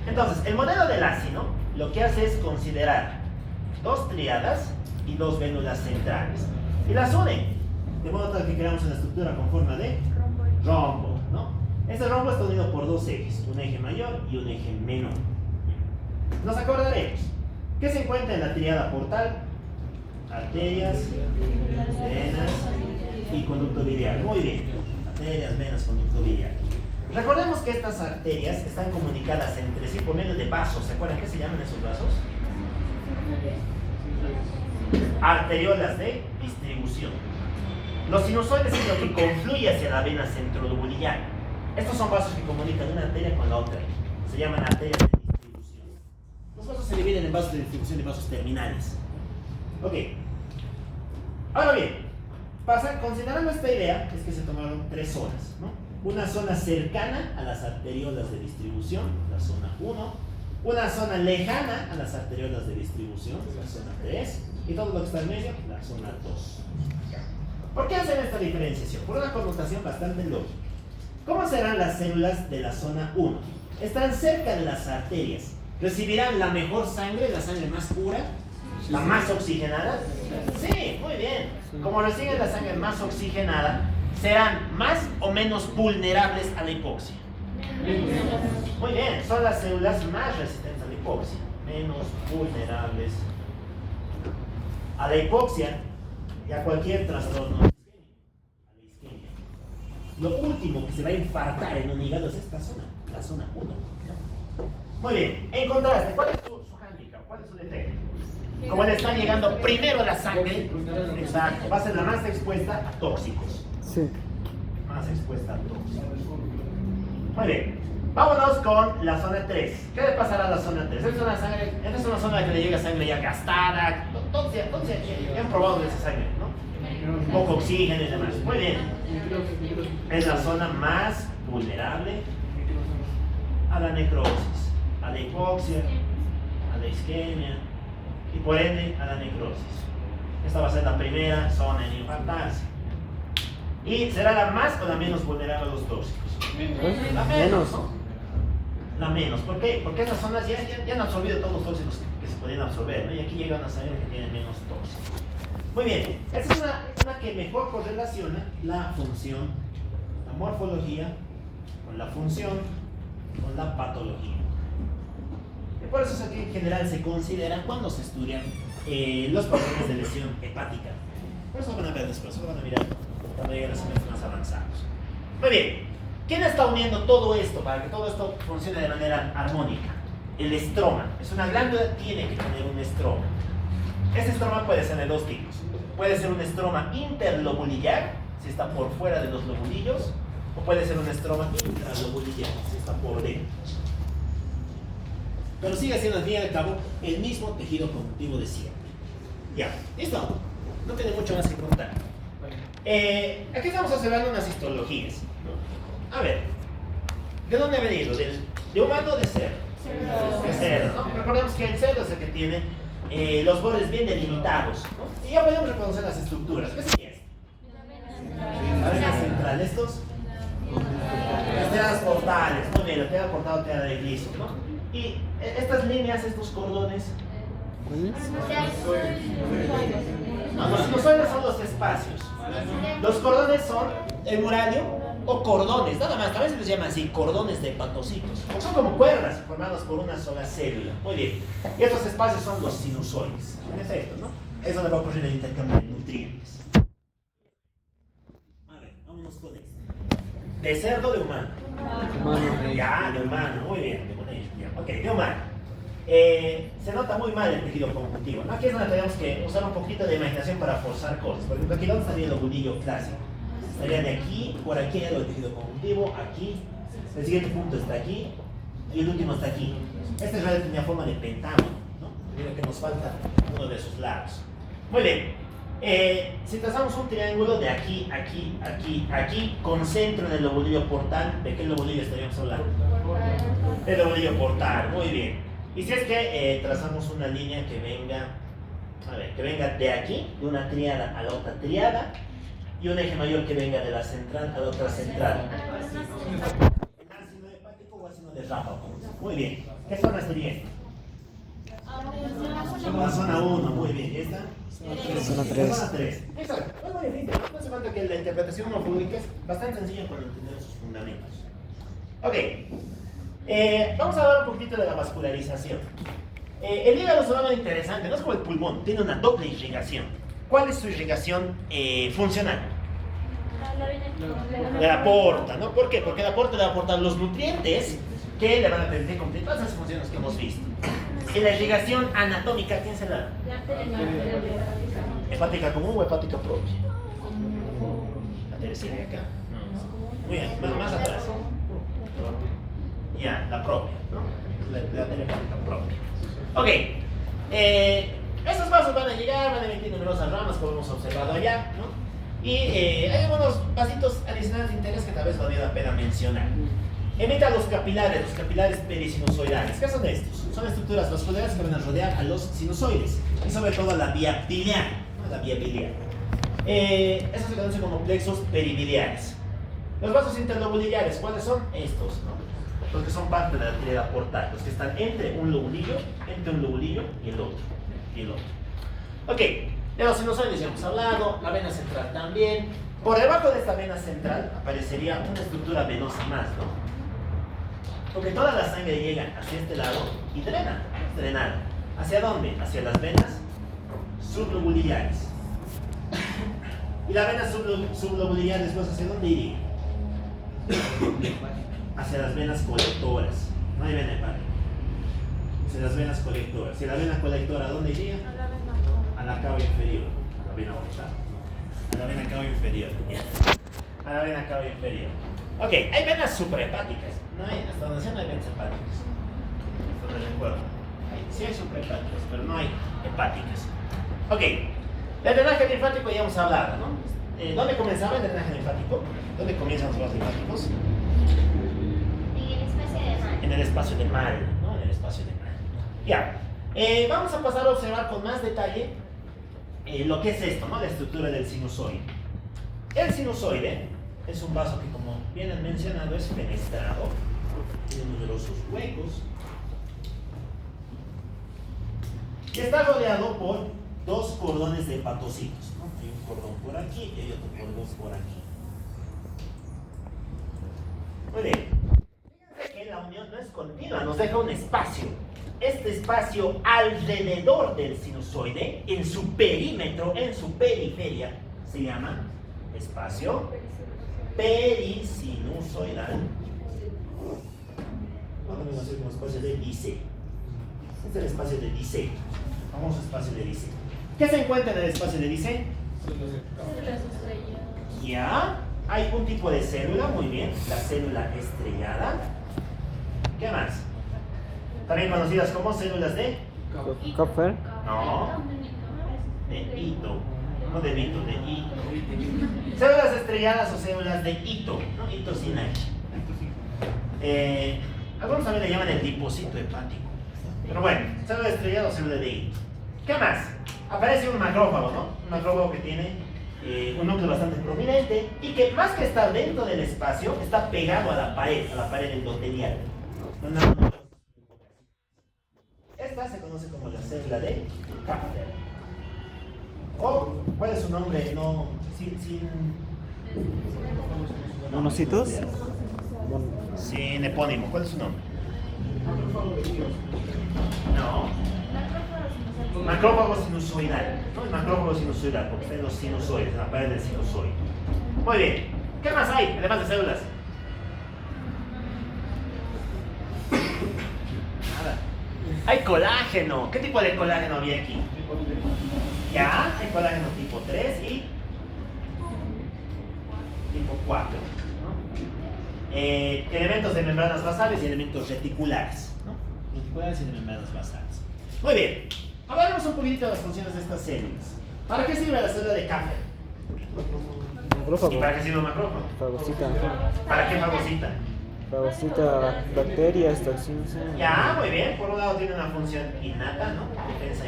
Entonces, el modelo del ácido lo que hace es considerar dos tríadas y dos vénulas centrales. Y las une, de modo tal que creamos una estructura con forma de rombo, ¿no? Este rombo está unido por dos ejes, un eje mayor y un eje menor. Nos acordaremos. ¿Qué se encuentra en la tríada portal? Arterias, venas y conducto biliar. Muy bien. Arterias, venas, conducto biliar. Recordemos que estas arterias están comunicadas entre sí por medio de vasos. ¿Se acuerdan qué se llaman esos vasos? Arteriolas de distribución. Los sinusoides es lo que confluye hacia la vena centrolobuliar. Estos son vasos que comunican una arteria con la otra. Se llaman arterias de distribución. Los vasos se dividen en vasos de distribución y vasos terminales. Ok. Ahora bien, considerando esta idea, es que se tomaron tres zonas, ¿no? Una zona cercana a las arteriolas de distribución, la zona 1. Una zona lejana a las arteriolas de distribución, la zona 3. Y todo lo que está en medio, la zona 2. ¿Por qué hacen esta diferenciación? Por una connotación bastante lógica. ¿Cómo serán las células de la zona 1? Están cerca de las arterias. ¿Recibirán la mejor sangre, la sangre más pura? ¿La más oxigenada? Sí, muy bien. Como reciben la sangre más oxigenada, serán más o menos vulnerables a la hipoxia. Muy bien, son las células más resistentes a la hipoxia, menos vulnerables a la hipoxia y a cualquier trastorno, a la isquemia. Lo último que se va a infartar en un hígado es esta zona, la zona 1. Muy bien, en contraste, ¿cuál es su hándicap? ¿Cuál es su defecto? Como le está llegando primero la sangre, exacto, va a ser la más expuesta a tóxicos. Sí. más expuesta a todos. Muy bien. Vámonos con la zona 3. ¿Qué le pasará a la zona 3? Esta es una zona que le llega sangre ya gastada. Entonces ya han probado de esa sangre, ¿no? Poco oxígeno y demás. Muy bien. Es la zona más vulnerable a la necrosis, a la hipoxia, a la isquemia y por ende a la necrosis. Esta va a ser la primera zona en infartarse. Y será la más o la menos vulnerable a los tóxicos. La menos, ¿no? La menos. ¿Por qué? Porque esas zonas ya han absorbido todos los tóxicos que se podían absorber, ¿no? Y aquí llegan a saber que tienen menos tóxicos. Muy bien. Esta es una que mejor correlaciona la función, la morfología, con la función, con la patología. Y por eso es que en general se considera cuando se estudian los patrones de lesión hepática. Por eso lo van a ver después, lo van a mirar cuando lleguen a semestres más avanzados. Muy bien. ¿Quién está uniendo todo esto para que todo esto funcione de manera armónica? El estroma. Es una glándula, tiene que tener un estroma. Este estroma puede ser de dos tipos. Puede ser un estroma interlobulillar, si está por fuera de los lobulillos, o puede ser un estroma intralobulillar, si está por dentro. Pero sigue siendo al fin y al cabo el mismo tejido conjuntivo de siempre. Ya, listo. No tiene mucho más que contar. Aquí estamos observando unas histologías. A ver, ¿de dónde ha venido? ¿De humano o de cerdo? De cerdo, ¿no? Recordemos que el cerdo es el que tiene los bordes bien delimitados, ¿no? Y ya podemos reconocer las estructuras. ¿Qué sería esto? La vena central, estos. Las teadas portales, muy bien, la teada portal o teada de gliso, ¿no? Y estas líneas, estos cordones. No, los sinusoides son los espacios. Los cordones son el murario o cordones, nada más, también se les llama así, cordones de hepatocitos. Son como cuerdas formadas por una sola célula. Muy bien. Y estos espacios son los sinusoides. En efecto, ¿no? Es donde va a ocurrir el intercambio de nutrientes. A ver, vámonos con esto. ¿De cerdo o de humano? Ya, de humano, muy bien. Ok, de humano. Se nota muy mal el tejido conjuntivo, ¿no? Aquí es donde tenemos que usar un poquito de imaginación para forzar cosas. Por ejemplo, aquí donde estaría el lobulillo clásico. Estaría de aquí, por aquí hay algo de tejido conjuntivo, aquí. El siguiente punto está aquí y el último está aquí. Este radio tenía forma de pentágono, ¿no? Mira que nos falta uno de sus lados. Muy bien. Si trazamos un triángulo de aquí, aquí, aquí, aquí, con centro en el lobulillo portal, ¿de qué lobulillo estaríamos hablando? El lobulillo portal, muy bien. Y si es que trazamos una línea que venga, a ver, que venga de aquí, de una triada a la otra triada, y un eje mayor que venga de la central a la otra central. ¿El ácido hepático o ácido de Ráfago? Muy bien. ¿Qué zona sería esta? La zona 1, muy bien. ¿Y esta? Zona 3. Zona 3. Exacto. Es muy difícil. No hace falta que la interpretación morfológica es bastante sencilla cuando entendemos sus fundamentos. Ok. Vamos a hablar un poquito de la vascularización. El hígado es algo interesante, no es como el pulmón, tiene una doble irrigación. ¿Cuál es su irrigación funcional? Le aporta, ¿no? ¿Por qué? Porque le aporta los nutrientes que le van a permitir cumplir todas esas funciones que hemos visto. Y la irrigación anatómica, ¿quién se la da? ¿Hepática común o hepática propia? La tercera de acá. Muy bien, más atrás. Ya, la propia, ¿no? La hepática propia. Ok. Estos vasos van a llegar, van a emitir numerosas ramas, como hemos observado allá, ¿no? Y hay algunos vasitos adicionales de interés que tal vez valdría la pena mencionar. Emita los capilares perisinusoidales. ¿Qué son estos? Son estructuras vasculares que van a rodear a los sinusoides y sobre todo a la vía biliar, ¿no? La vía biliar. Estos se conocen como plexos peribiliares. Los vasos interlobulillares, ¿cuáles son? Estos, ¿no? Los que son parte de la tríada portal, los que están entre un lobulillo y el otro. Ok, de los sinusoides ya hemos hablado, la vena central también. Por debajo de esta vena central aparecería una estructura venosa más, ¿no? Porque toda la sangre llega hacia este lado y drena, es drenada. ¿Hacia dónde? Hacia las venas sublobulillares. ¿Y la vena sublobulillar después hacia dónde iría? Hacia las venas colectoras. No hay vena hepática. Hacia las venas colectoras. ¿Y la vena colectora a dónde iría? A la cava inferior. A la vena portal. A la vena cava inferior. a la vena cava inferior. Ok, hay venas suprahepáticas. No hay, hasta donde sé no hay venas hepáticas. Hasta donde recuerdo. Sí hay suprahepáticas, pero no hay hepáticas. Ok, del drenaje linfático ya hemos hablado, ¿no? ¿Dónde comenzaba el drenaje linfático? ¿Dónde comienzan los vasos linfáticos? En el espacio de mar. En el espacio del mal, ¿no? En el espacio del mal. Ya. Vamos a pasar a observar con más detalle lo que es esto, ¿no? La estructura del sinusoide. El sinusoide es un vaso que, como bien han mencionado, es fenestrado, tiene numerosos huecos y está rodeado por dos cordones de hepatocitos, ¿no? Hay un cordón por aquí y hay otro cordón por aquí. Muy bien. Fíjense que la unión no es continua, nos deja un espacio. Este espacio alrededor del sinusoide, en su perímetro, en su periferia, se llama espacio perisinusoidal. Vamos a hacer un espacio de Dice. Este es el espacio de Dice, el famoso espacio de Dice. ¿Qué se encuentra en el espacio de Dice? Ya, hay un tipo de célula, muy bien, la célula estrellada. ¿Qué más? También conocidas como células de... Copper. No, de Ito. No de Vito, de Ito. Células estrelladas o células de Ito, ¿no? Ito sin H. Algunos también le llaman el depósito hepático. Pero bueno, célula estrellada o célula de Ito. ¿Qué más? Aparece un macrófago, ¿no? Un macrófago que tiene un núcleo bastante prominente y que más que estar dentro del espacio, está pegado a la pared endotelial. Esta se conoce como la célula de Kaplan. ¿O cuál es su nombre? No, sin ¿Monocitos? sin epónimo. ¿Cuál es su nombre? No. Macrófago sinusoidal. No es macrófago sinusoidal, porque está en los sinusoides, en la pared del sinusoide. Muy bien. ¿Qué más hay, además de células? Nada. Hay colágeno. ¿Qué tipo de colágeno había aquí? Ya, hay colágeno tipo 3 y tipo 4. ¿No? Elementos de membranas basales y elementos reticulares. ¿No? Reticulares y de membranas basales. Muy bien. Hablaremos un poquito de las funciones de estas células. ¿Para qué sirve la célula de Kaplan? Macrófago. ¿Y para qué sirve el macrófago? Fagocita. ¿Para qué fagocita? Fagocita bacterias, toxinas. Ya, muy bien. Por un lado tiene una función innata, ¿no? Defensa,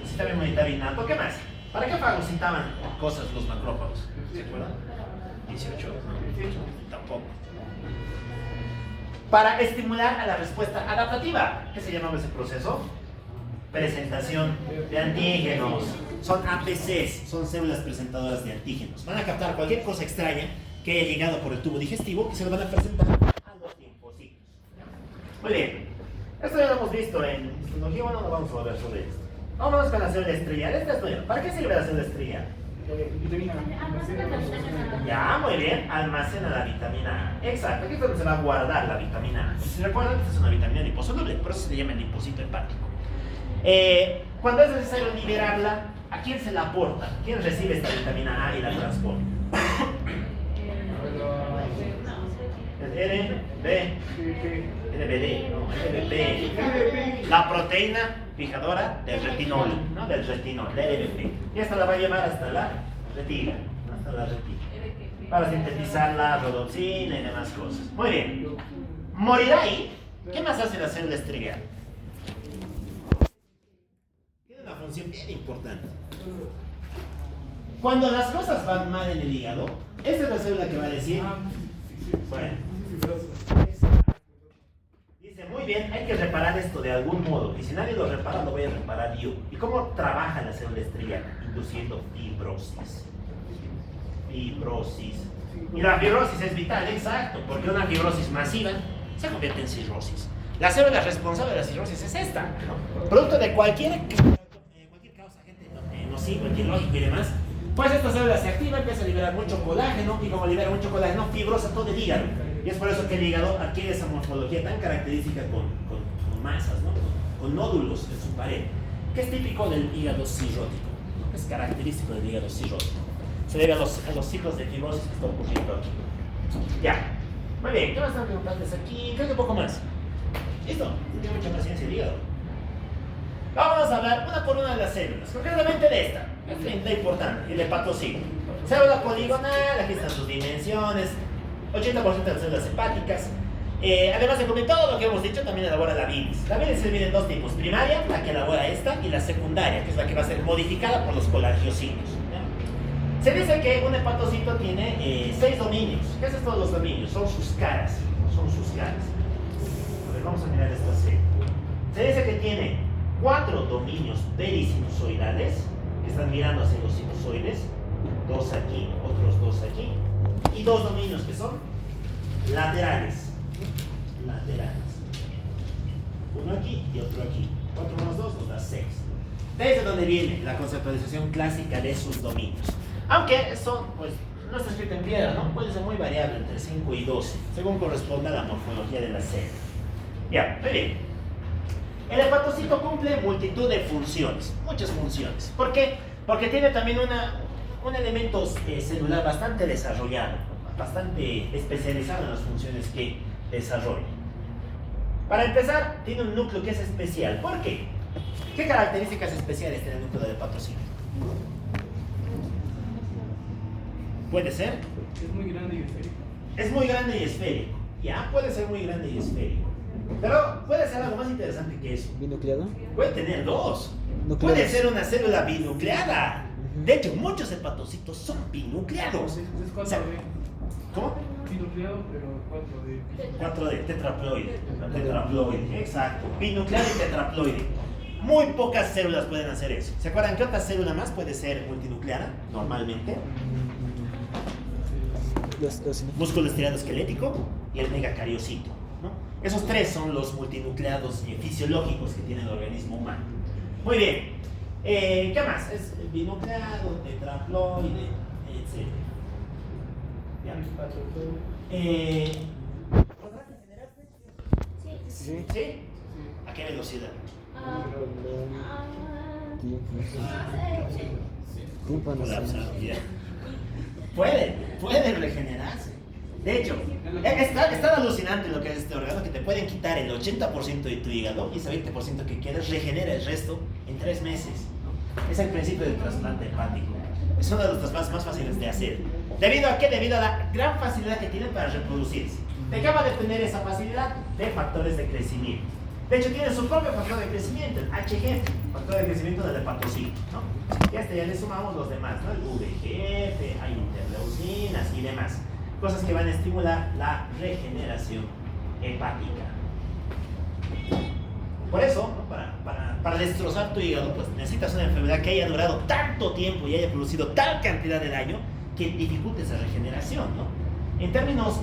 sistema inmunitario innato. ¿Qué más? ¿Para qué fagocitaban cosas los macrófagos? ¿Se acuerdan? 18, ¿no? 18, tampoco. Para estimular a la respuesta adaptativa. ¿Qué se llamaba ese proceso? Presentación de antígenos. Son APCs, son células presentadoras de antígenos. Van a captar cualquier cosa extraña que haya llegado por el tubo digestivo y se lo van a presentar a los linfocitos. Muy bien. Esto ya lo hemos visto en histología, bueno, no vamos a volver sobre esto. Vámonos con la célula estrellada. Esta es nueva. ¿Para qué sirve la célula estrellada? Ya, muy bien. Almacena la vitamina A. Exacto. Aquí es donde se va a guardar la vitamina A. Si se recuerdan, esta es una vitamina liposoluble, por eso se le llama el depósito hepático. Cuando es necesario liberarla, ¿a quién se la aporta? ¿Quién recibe esta vitamina A y la transporta? El NBD, no, LBP. La proteína fijadora del retinol, ¿no? Del retinol, LBP. Y esta la va a llevar hasta la retina, hasta la retina, para sintetizar la rodopsina y demás cosas. Muy bien. Morirá ahí. ¿Qué más hace la célula estrellada? Tiene una función bien importante. Cuando las cosas van mal en el hígado, esta es la célula que va a decir, bueno, dice, muy bien, hay que reparar esto de algún modo, y si nadie lo repara, lo voy a reparar yo. ¿Y cómo trabaja la célula estrellada? Induciendo fibrosis. Fibrosis. Y la fibrosis es vital, exacto, porque una fibrosis masiva se convierte en cirrosis. La célula responsable de la cirrosis es esta, ¿no? Producto de cualquier causa, agente nocivo, etiológico y demás. Pues esta célula se activa, empieza a liberar mucho colágeno, y como libera mucho colágeno, fibrosa todo el hígado. Y es por eso que el hígado adquiere esa morfología tan característica con masas, ¿no? Con nódulos en su pared, que es típico del hígado cirrótico, ¿no? Es característico del hígado cirrótico. Se debe a los ciclos de fibrosis que está ocurriendo aquí. Ya. Muy bien, ¿qué más están preguntantes aquí? Creo que un poco más. Listo, no tiene mucha más ciencia el hígado. Vamos a hablar una por una de las células, concretamente de esta. Es la importante, el hepatocito. Célula poligonal, aquí están sus dimensiones, 80% de las células hepáticas. Además de comer todo lo que hemos dicho, también elabora la bilis. La bilis se divide en dos tipos, primaria, la que elabora esta, y la secundaria, que es la que va a ser modificada por los colangiocitos. Se dice que un hepatocito tiene 6 dominios. ¿Qué es esto de los dominios? Son sus caras. Son sus caras. A ver, vamos a mirar esta serie. Se dice que tiene 4 dominios perisinusoidales, que están mirando hacia los sinusoides, 2 aquí, otros 2 aquí, y 2 dominios que son laterales. Uno aquí y otro aquí. 4 más 2 nos da 6. Desde donde viene la conceptualización clásica de sus dominios. Aunque son, pues, no está escrito en piedra, ¿no? Puede ser muy variable, entre 5 y 12, según corresponda a la morfología de la célula. Ya, muy bien. El hepatocito cumple multitud de funciones, muchas funciones. ¿Por qué? Porque tiene también un elemento celular bastante desarrollado, bastante especializado en las funciones que desarrolla. Para empezar, tiene un núcleo que es especial. ¿Por qué? ¿Qué características especiales tiene el núcleo del hepatocito? ¿Puede ser? Es muy grande y esférico. Es muy grande y esférico. Ya, puede ser muy grande y esférico. Pero puede ser algo más interesante que eso. ¿Binucleado? Puede tener 2. Nucleados. Puede ser una célula binucleada. De hecho, muchos hepatocitos son binucleados. Es O sea, 4D. ¿cómo? Binucleado, pero 4D. 4D, tetraploide. Tetraploide, exacto. Binucleado y tetraploide. Muy pocas células pueden hacer eso. ¿Se acuerdan qué otra célula más puede ser multinucleada normalmente? Los Músculo estriado esquelético y el megacariocito, ¿no? Esos 3 son los multinucleados fisiológicos que tiene el organismo humano. Muy bien. ¿Qué más? Es binucleado, tetraploide, etc. ¿Ya? ¿Podrás regenerarse? Sí. ¿Sí? ¿A qué velocidad? Colapsado, ya. Pueden regenerarse. De hecho, es tan alucinante lo que es este órgano que te pueden quitar el 80% de tu hígado y ese 20% que quieres regenera el resto en 3 meses. Es el principio del trasplante hepático. Es uno de los trasplantes más fáciles de hacer. ¿Debido a qué? Debido a la gran facilidad que tienen para reproducirse. ¿De qué va a depender esa facilidad? De factores de crecimiento. De hecho, tiene su propio factor de crecimiento, el HGF, factor de crecimiento del hepatocito, ¿no? Y a este ya le sumamos los demás, ¿no? El VGF, hay interleucinas y demás. Cosas que van a estimular la regeneración hepática. Por eso, ¿no? para destrozar tu hígado, pues necesitas una enfermedad que haya durado tanto tiempo y haya producido tal cantidad de daño que dificulte esa regeneración, ¿no? En términos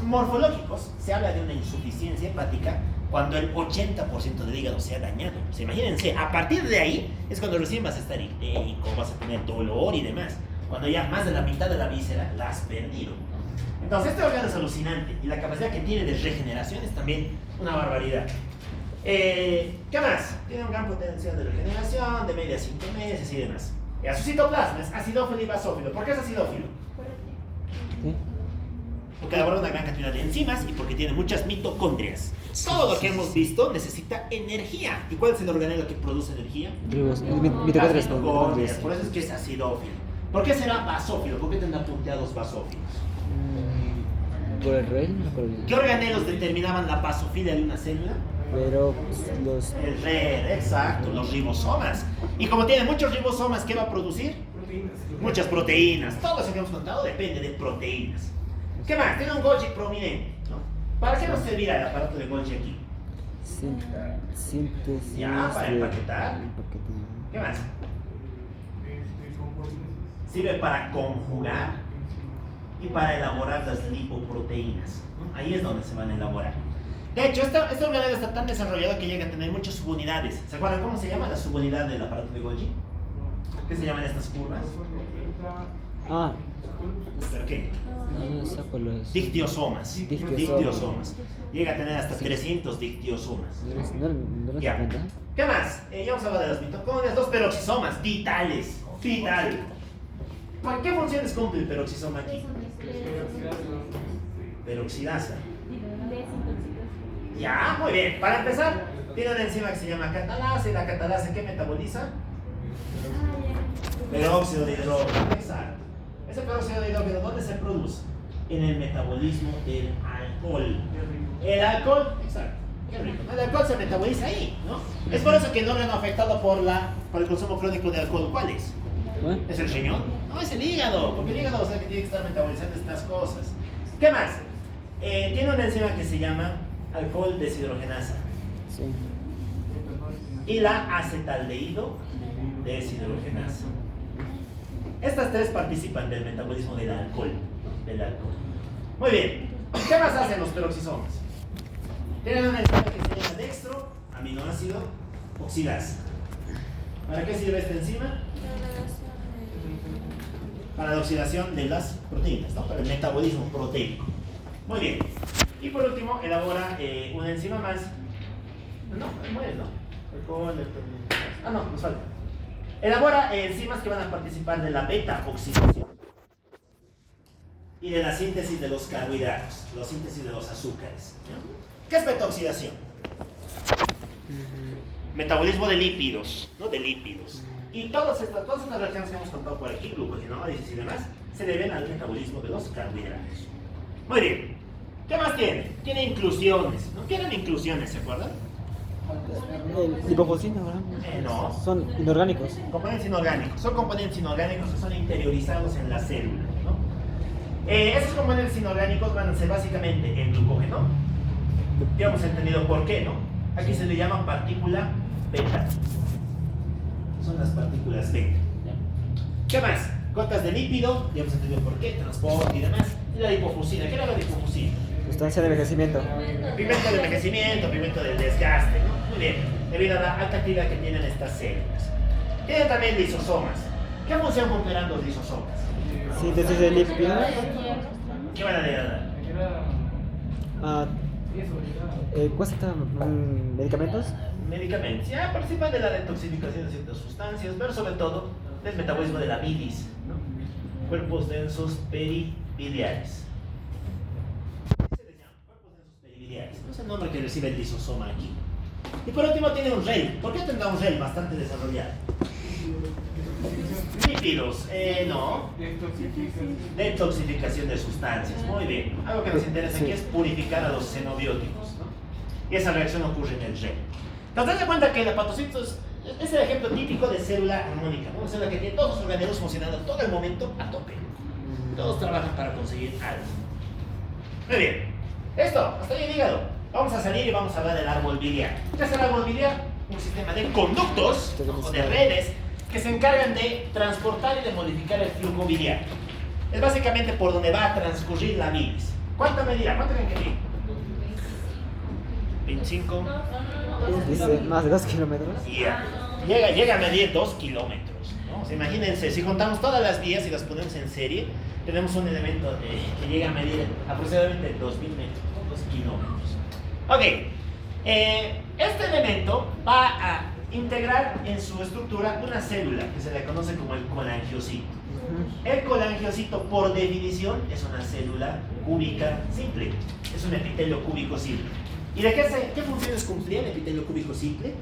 morfológicos, se habla de una insuficiencia hepática cuando el 80% del hígado se ha dañado. O sea, imagínense, a partir de ahí es cuando recién vas a estar ictérico, vas a tener dolor y demás. Cuando ya más de la mitad de la víscera la has perdido. Entonces, este órgano es alucinante y la capacidad que tiene de regeneración es también una barbaridad. ¿Qué más? Tiene un gran potencial de regeneración, de media a 5 meses y demás. Su citoplasma es acidófilo y basófilo. ¿Por qué es acidófilo? ¿Sí? Porque elabora una gran cantidad de enzimas y porque tiene muchas mitocondrias. Todo lo que hemos visto necesita energía. ¿Y cuál es el organelo que produce energía? Las Mitocondrias. mitocondrias. Por eso es que es acidófilo. ¿Por qué será basófilo? ¿Por qué tendrá punteados basófilos? Por el rey, no por el... ¿Qué organelos determinaban la basofilia de una célula? Pero pues, los... El RER, exacto, los ribosomas. Y como tiene muchos ribosomas, ¿qué va a producir? Proteínas. Muchas proteínas. Todo eso que hemos contado depende de proteínas. ¿Qué más? Tiene un Golgi prominente, ¿no? ¿Para qué nos servirá el aparato de Golgi aquí? Síntesis... Ya, para de- empaquetar. ¿Qué más? Sirve para conjugar y para elaborar las lipoproteínas, ¿no? Ahí es donde se van a elaborar. De hecho, este organelo está tan desarrollado que llega a tener muchas subunidades. ¿Se acuerdan cómo se llama la subunidad del aparato de Golgi? ¿Qué se llaman estas curvas? Ah, ¿Pero qué? no saco los... Dictiosomas. Dictiosomas. Dictiosomas. Llega a tener hasta 300 dictiosomas. ¿No Ya. cuenta? ¿Qué más? Ya hemos hablado de las mitocondrias, 2 peroxisomas vitales. Vital. ¿Qué funciones cumple el peroxisoma aquí? Peroxidasa. Ya, muy bien. Para empezar, tiene una enzima que se llama catalasa, y la catalasa, ¿qué metaboliza? Peróxido de hidrógeno. Exacto. Ese peróxido de hidrógeno, ¿dónde se produce? En el metabolismo del alcohol. El alcohol, exacto. Qué rico, ¿no? El alcohol se metaboliza ahí, ¿no? Es por eso que el órgano afectado por el consumo crónico de alcohol, ¿cuál es? ¿Es el riñón? No, es el hígado, porque el hígado, o sea, que tiene que estar metabolizando estas cosas. ¿Qué más? Tiene una enzima que se llama alcohol deshidrogenasa. Sí. Y la acetaldehído deshidrogenasa. Estas tres participan del metabolismo del alcohol, ¿no? Del alcohol. Muy bien. ¿Qué más hacen los peroxisomas? Tienen una enzima que se llama dextro, aminoácido, oxidasa. ¿Para qué sirve esta enzima? Para la oxidación de las proteínas, ¿no? Para el metabolismo proteico. Muy bien. Y por último, elabora una enzima más. No, muere, ¿no? Ah, no, nos falta. Elabora enzimas que van a participar de la beta-oxidación y de la síntesis de los carbohidratos, la síntesis de los azúcares. ¿Qué es beta-oxidación? Metabolismo de lípidos, ¿no? De lípidos. Y todas estas reacciones que hemos contado por aquí, glucogenólisis y demás, se deben al metabolismo de los carbohidratos. Muy bien. ¿Qué más tiene? Tiene inclusiones. ¿No tienen inclusiones, se acuerdan? Lipofosina, ¿verdad? No. Son inorgánicos. Componentes inorgánicos. Son componentes inorgánicos que son interiorizados en la célula, ¿no? Esos componentes inorgánicos van a ser básicamente el glucógeno. Ya hemos entendido por qué, ¿no? Aquí se le llama partícula beta. Son las partículas beta. ¿Qué más? Cotas de lípido, ya hemos entendido por qué, transporte y demás. Y la lipofusina. ¿Qué era la lipofusina? Sustancia de envejecimiento. Pigmento de envejecimiento, pigmento del desgaste, ¿no? Muy bien, debido a la alta actividad que tienen estas células. Tienen también lisosomas. ¿Qué función cumplirán los lisosomas? Síntesis de lípidos. ¿Qué van a dar? ¿Cuesta medicamentos? Medicamentos. Ya participan de la detoxificación de ciertas sustancias, pero sobre todo del metabolismo de la bilis, ¿no? Cuerpos densos peribiliares. ¿Qué se les llama? Cuerpos densos peribiliares. No es el nombre que recibe el lisosoma aquí. Y por último tiene un REL. ¿Por qué tendrá un REL bastante desarrollado? Lípidos, no. Detoxificación de sustancias. Muy bien. Algo que nos interesa aquí es purificar a los xenobióticos, ¿no? Y esa reacción ocurre en el REL. Entonces, te das cuenta que el hepatocito es el ejemplo típico de célula armónica, ¿no? Una célula que tiene todos sus organelos funcionando todo el momento a tope. Todos trabajan para conseguir algo. Muy bien. Esto, hasta ahí el hígado. Vamos a salir y vamos a hablar del árbol biliar. ¿Qué es el árbol biliar? Un sistema de conductos o de redes que se encargan de transportar y de modificar el flujo biliar. Es básicamente por donde va a transcurrir la bilis. ¿Cuánto medirá? ¿Cuánto creen que mide? 25. Dice más de 2 kilómetros. Llega a medir 2 kilómetros, ¿no? O sea, imagínense, si contamos todas las vías y las ponemos en serie, tenemos un elemento que llega a medir aproximadamente 2000 metros, 2 kilómetros. Ok, este elemento va a integrar en su estructura una célula que se le conoce como el colangiocito. El colangiocito, por definición, es una célula cúbica simple, es un epitelio cúbico simple. ¿Y de qué funciones cumplía el epitelio cúbico simple?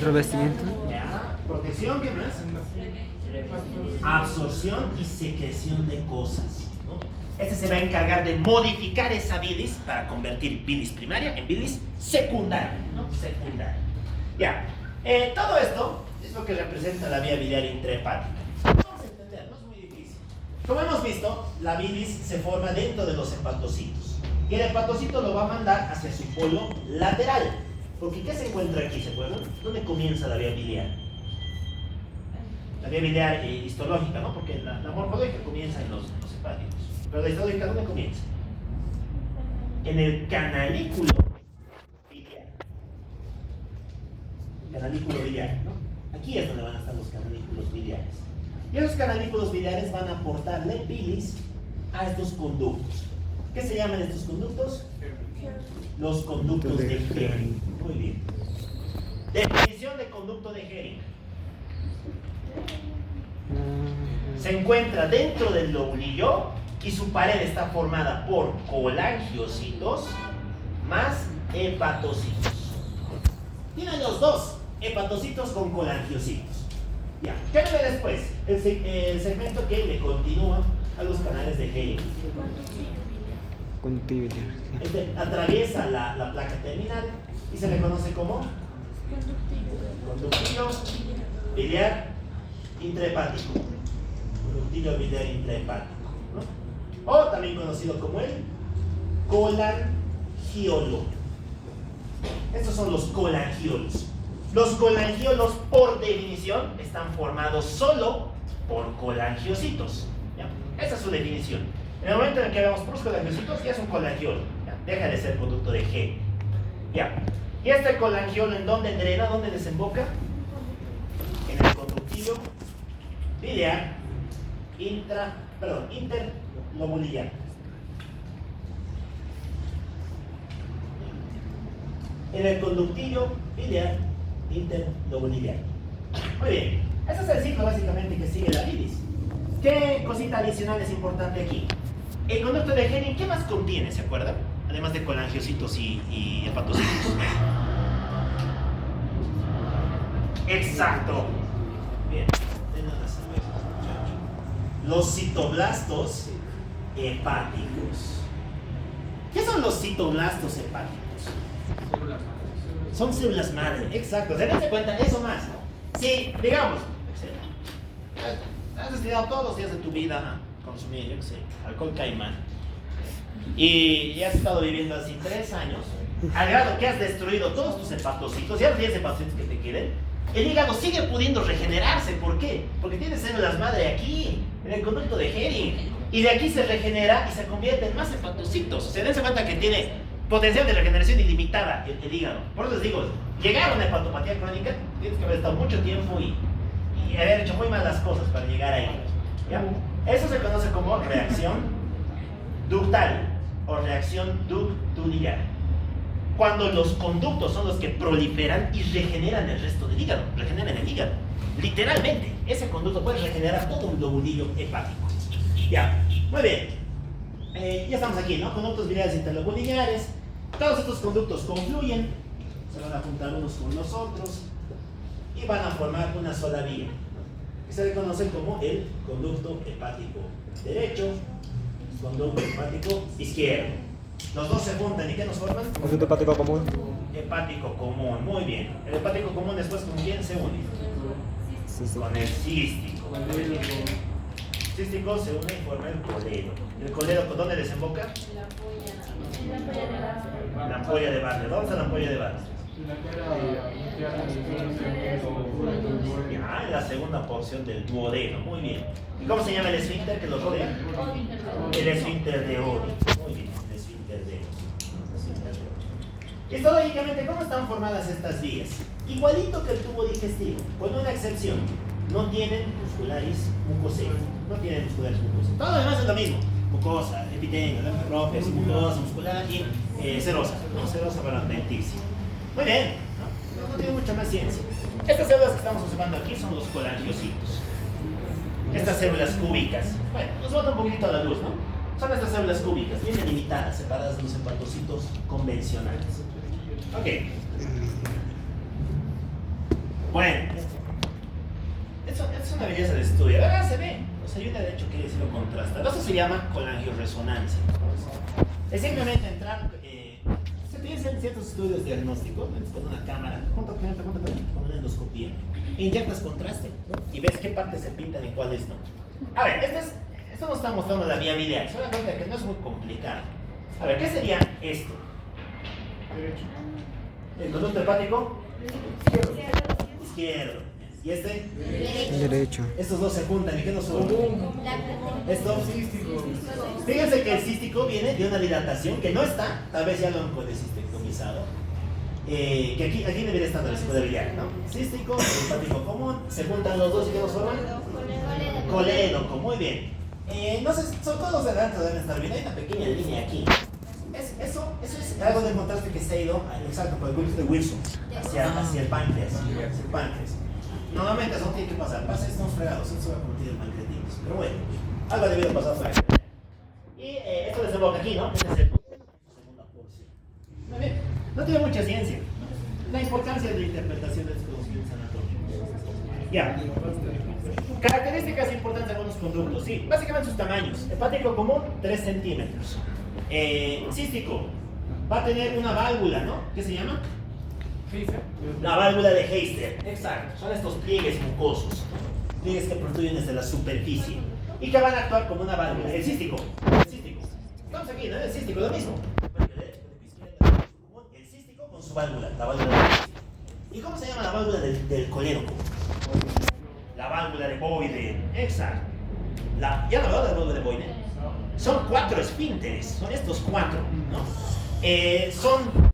Revestimiento. Ya, protección, ¿qué más? Absorción y secreción de cosas, ¿no? Este se va a encargar de modificar esa bilis para convertir bilis primaria en bilis secundaria, ¿no? Secundaria. Ya, todo esto es lo que representa la vía biliar intrahepática. Vamos a entender, no es muy difícil. Como hemos visto, la bilis se forma dentro de los hepatocitos. Y el hepatocito lo va a mandar hacia su polo lateral. Porque ¿qué se encuentra aquí? ¿Se acuerdan? ¿Dónde comienza la vía biliar? La vía biliar histológica, ¿no? Porque la morfológica comienza en los hepáticos. Pero la histológica, ¿dónde comienza? En el canalículo biliar. Canalículo biliar, ¿no? Aquí es donde van a estar los canalículos biliares. Y esos canalículos biliares van a aportarle bilis a estos conductos. ¿Qué se llaman estos conductos? Los conductos de Hering. Muy bien. Definición de conducto de Hering. Se encuentra dentro del lobulillo y su pared está formada por colangiocitos más hepatocitos. Tienen los dos, hepatocitos con colangiocitos. Ya, ¿qué viene después? El segmento que le continúa a los canales de Henle. Conductividad. Atraviesa la placa terminal y se le conoce como conductillo biliar intrahepático. Conductillo biliar intrahepático, ¿no? O también conocido como el colangiolo. Estos son los colangiolos. Los colangiolos, por definición, están formados solo por colangiocitos. ¿Ya? Esa es su definición. En el momento en el que vemos puros colangiocitos, ya es un colangiolo. ¿Ya? Deja de ser conducto de G. ¿Ya? ¿Y este colangiolo en dónde drena? ¿Dónde desemboca? En el conductillo biliar interlobulillar. En el conductillo biliar interlobulillar. Muy bien, ese es el ciclo básicamente que sigue la bilis. ¿Qué cosita adicional es importante aquí? El conducto de Henle, ¿qué más contiene? ¿Se acuerdan? Además de colangiocitos y hepatocitos. Exacto. Bien, denle una cerveza, muchachos. Los citoblastos hepáticos. ¿Qué son los citoblastos hepáticos? Son células madre, exacto. Dense cuenta, eso más. Si, digamos, has destinado todos los días de tu vida a consumir, yo qué sé, alcohol caimán, y has estado viviendo así 3 años, al grado que has destruido todos tus hepatocitos, ya los 10 hepatocitos que te queden, el hígado sigue pudiendo regenerarse. ¿Por qué? Porque tiene células madre aquí, en el conducto de Henle, y de aquí se regenera y se convierte en más hepatocitos. O sea, dense cuenta que tiene potencial de regeneración ilimitada el hígado. Por eso les digo, llegar a una hepatopatía crónica, tienes que haber estado mucho tiempo y haber hecho muy malas cosas para llegar ahí. ¿Ya? Eso se conoce como reacción ductal o reacción ductuliar. Cuando los conductos son los que proliferan y regeneran el resto del hígado, regeneran el hígado. Literalmente, ese conducto puede regenerar todo un lobulillo hepático. Ya, muy bien. Ya estamos aquí, ¿no? Conductos biliares interlobulillares. Todos estos conductos confluyen, se van a juntar unos con los otros y van a formar una sola vía, que se le conoce como el conducto hepático derecho, conducto hepático izquierdo. Los dos se juntan y ¿qué nos forman? Conducto hepático común. Hepático común, muy bien. El hepático común después ¿con quién se une? Con el cístico. Cístico se une y forma el coledo. ¿El coledo con dónde desemboca? La ampolla de Bartlett. ¿Dónde está la ampolla de Bartlett? Ya, en la segunda porción del duodeno. Muy bien. ¿Y cómo se llama el esfínter que lo rodea? El esfínter de Oddi. Muy bien, el esfínter de Oddi. Histológicamente, ¿cómo están formadas estas vías? Igualito que el tubo digestivo, con una excepción. No tienen muscularis mucosae. No tienen muscularis mucosae. Todo lo demás es lo mismo. Mucosa, epitelio, propias, mucosa, muscular y serosa. No, serosa para mentirse. Muy bien, no tiene mucha más ciencia. Estas células que estamos observando aquí son los colangiocitos. Estas células cúbicas. Bueno, nos bota un poquito a la luz, ¿no? Son estas células cúbicas, bien delimitadas, separadas de los hepatocitos convencionales. Ok. Bueno. Es una belleza de estudio. Ahora se ve. O sea, hay una de hecho que decirlo contrasta. Eso se llama colangioresonancia. Es simplemente entrar. Se utilizan ciertos estudios diagnósticos. Con una cámara, junto con una endoscopía. E inyectas contraste, ¿no? Y ves qué partes se pintan y cuáles no. A ver, esto nos está mostrando la vía biliar. Se da cuenta que no es muy complicado. A ver, ¿qué sería esto? El conducto hepático izquierdo. ¿Y este? Derecho. Estos dos se juntan. ¿Y qué nos une? Esto. Fíjense que el cístico viene de una dilatación que no está, tal vez ya lo han colecistectomizado. Que aquí debería estar la biliar, ¿no? Cístico, hepático común, se juntan los dos y ¿qué nos forman? Colédoco, muy bien. No sé, son todos de adelante deben estar bien. Hay una pequeña línea aquí. Eso es algo del contraste que se ha ido exacto por el Wilson de Wilson hacia el páncreas. Normalmente eso tiene que pasar. Pasa, estamos fregados, esto se va a convertir en malcretinos. Pero bueno, algo ha debido pasar para acá. Y esto desemboca aquí, ¿no? Este es el segunda porción. Muy bien. No tiene mucha ciencia. La importancia de la interpretación de los conocimientos anatómicos. Ya. Características importantes de algunos conductos. Sí, básicamente sus tamaños. Hepático común, 3 centímetros. Cístico, va a tener una válvula, ¿no? ¿Qué se llama? La válvula de Heister. Exacto. Son estos pliegues mucosos, ¿no? Pliegues que protruyen desde la superficie y que van a actuar como una válvula. El cístico. Estamos aquí, ¿no? El cístico, lo mismo. El cístico con su válvula, la válvula de Heister. ¿Y cómo se llama la válvula del colédoco? La válvula de Boyden. Exacto. ¿Ya no veo la válvula de Boyden? Son 4 esfínteres. Son estos 4, ¿no? Son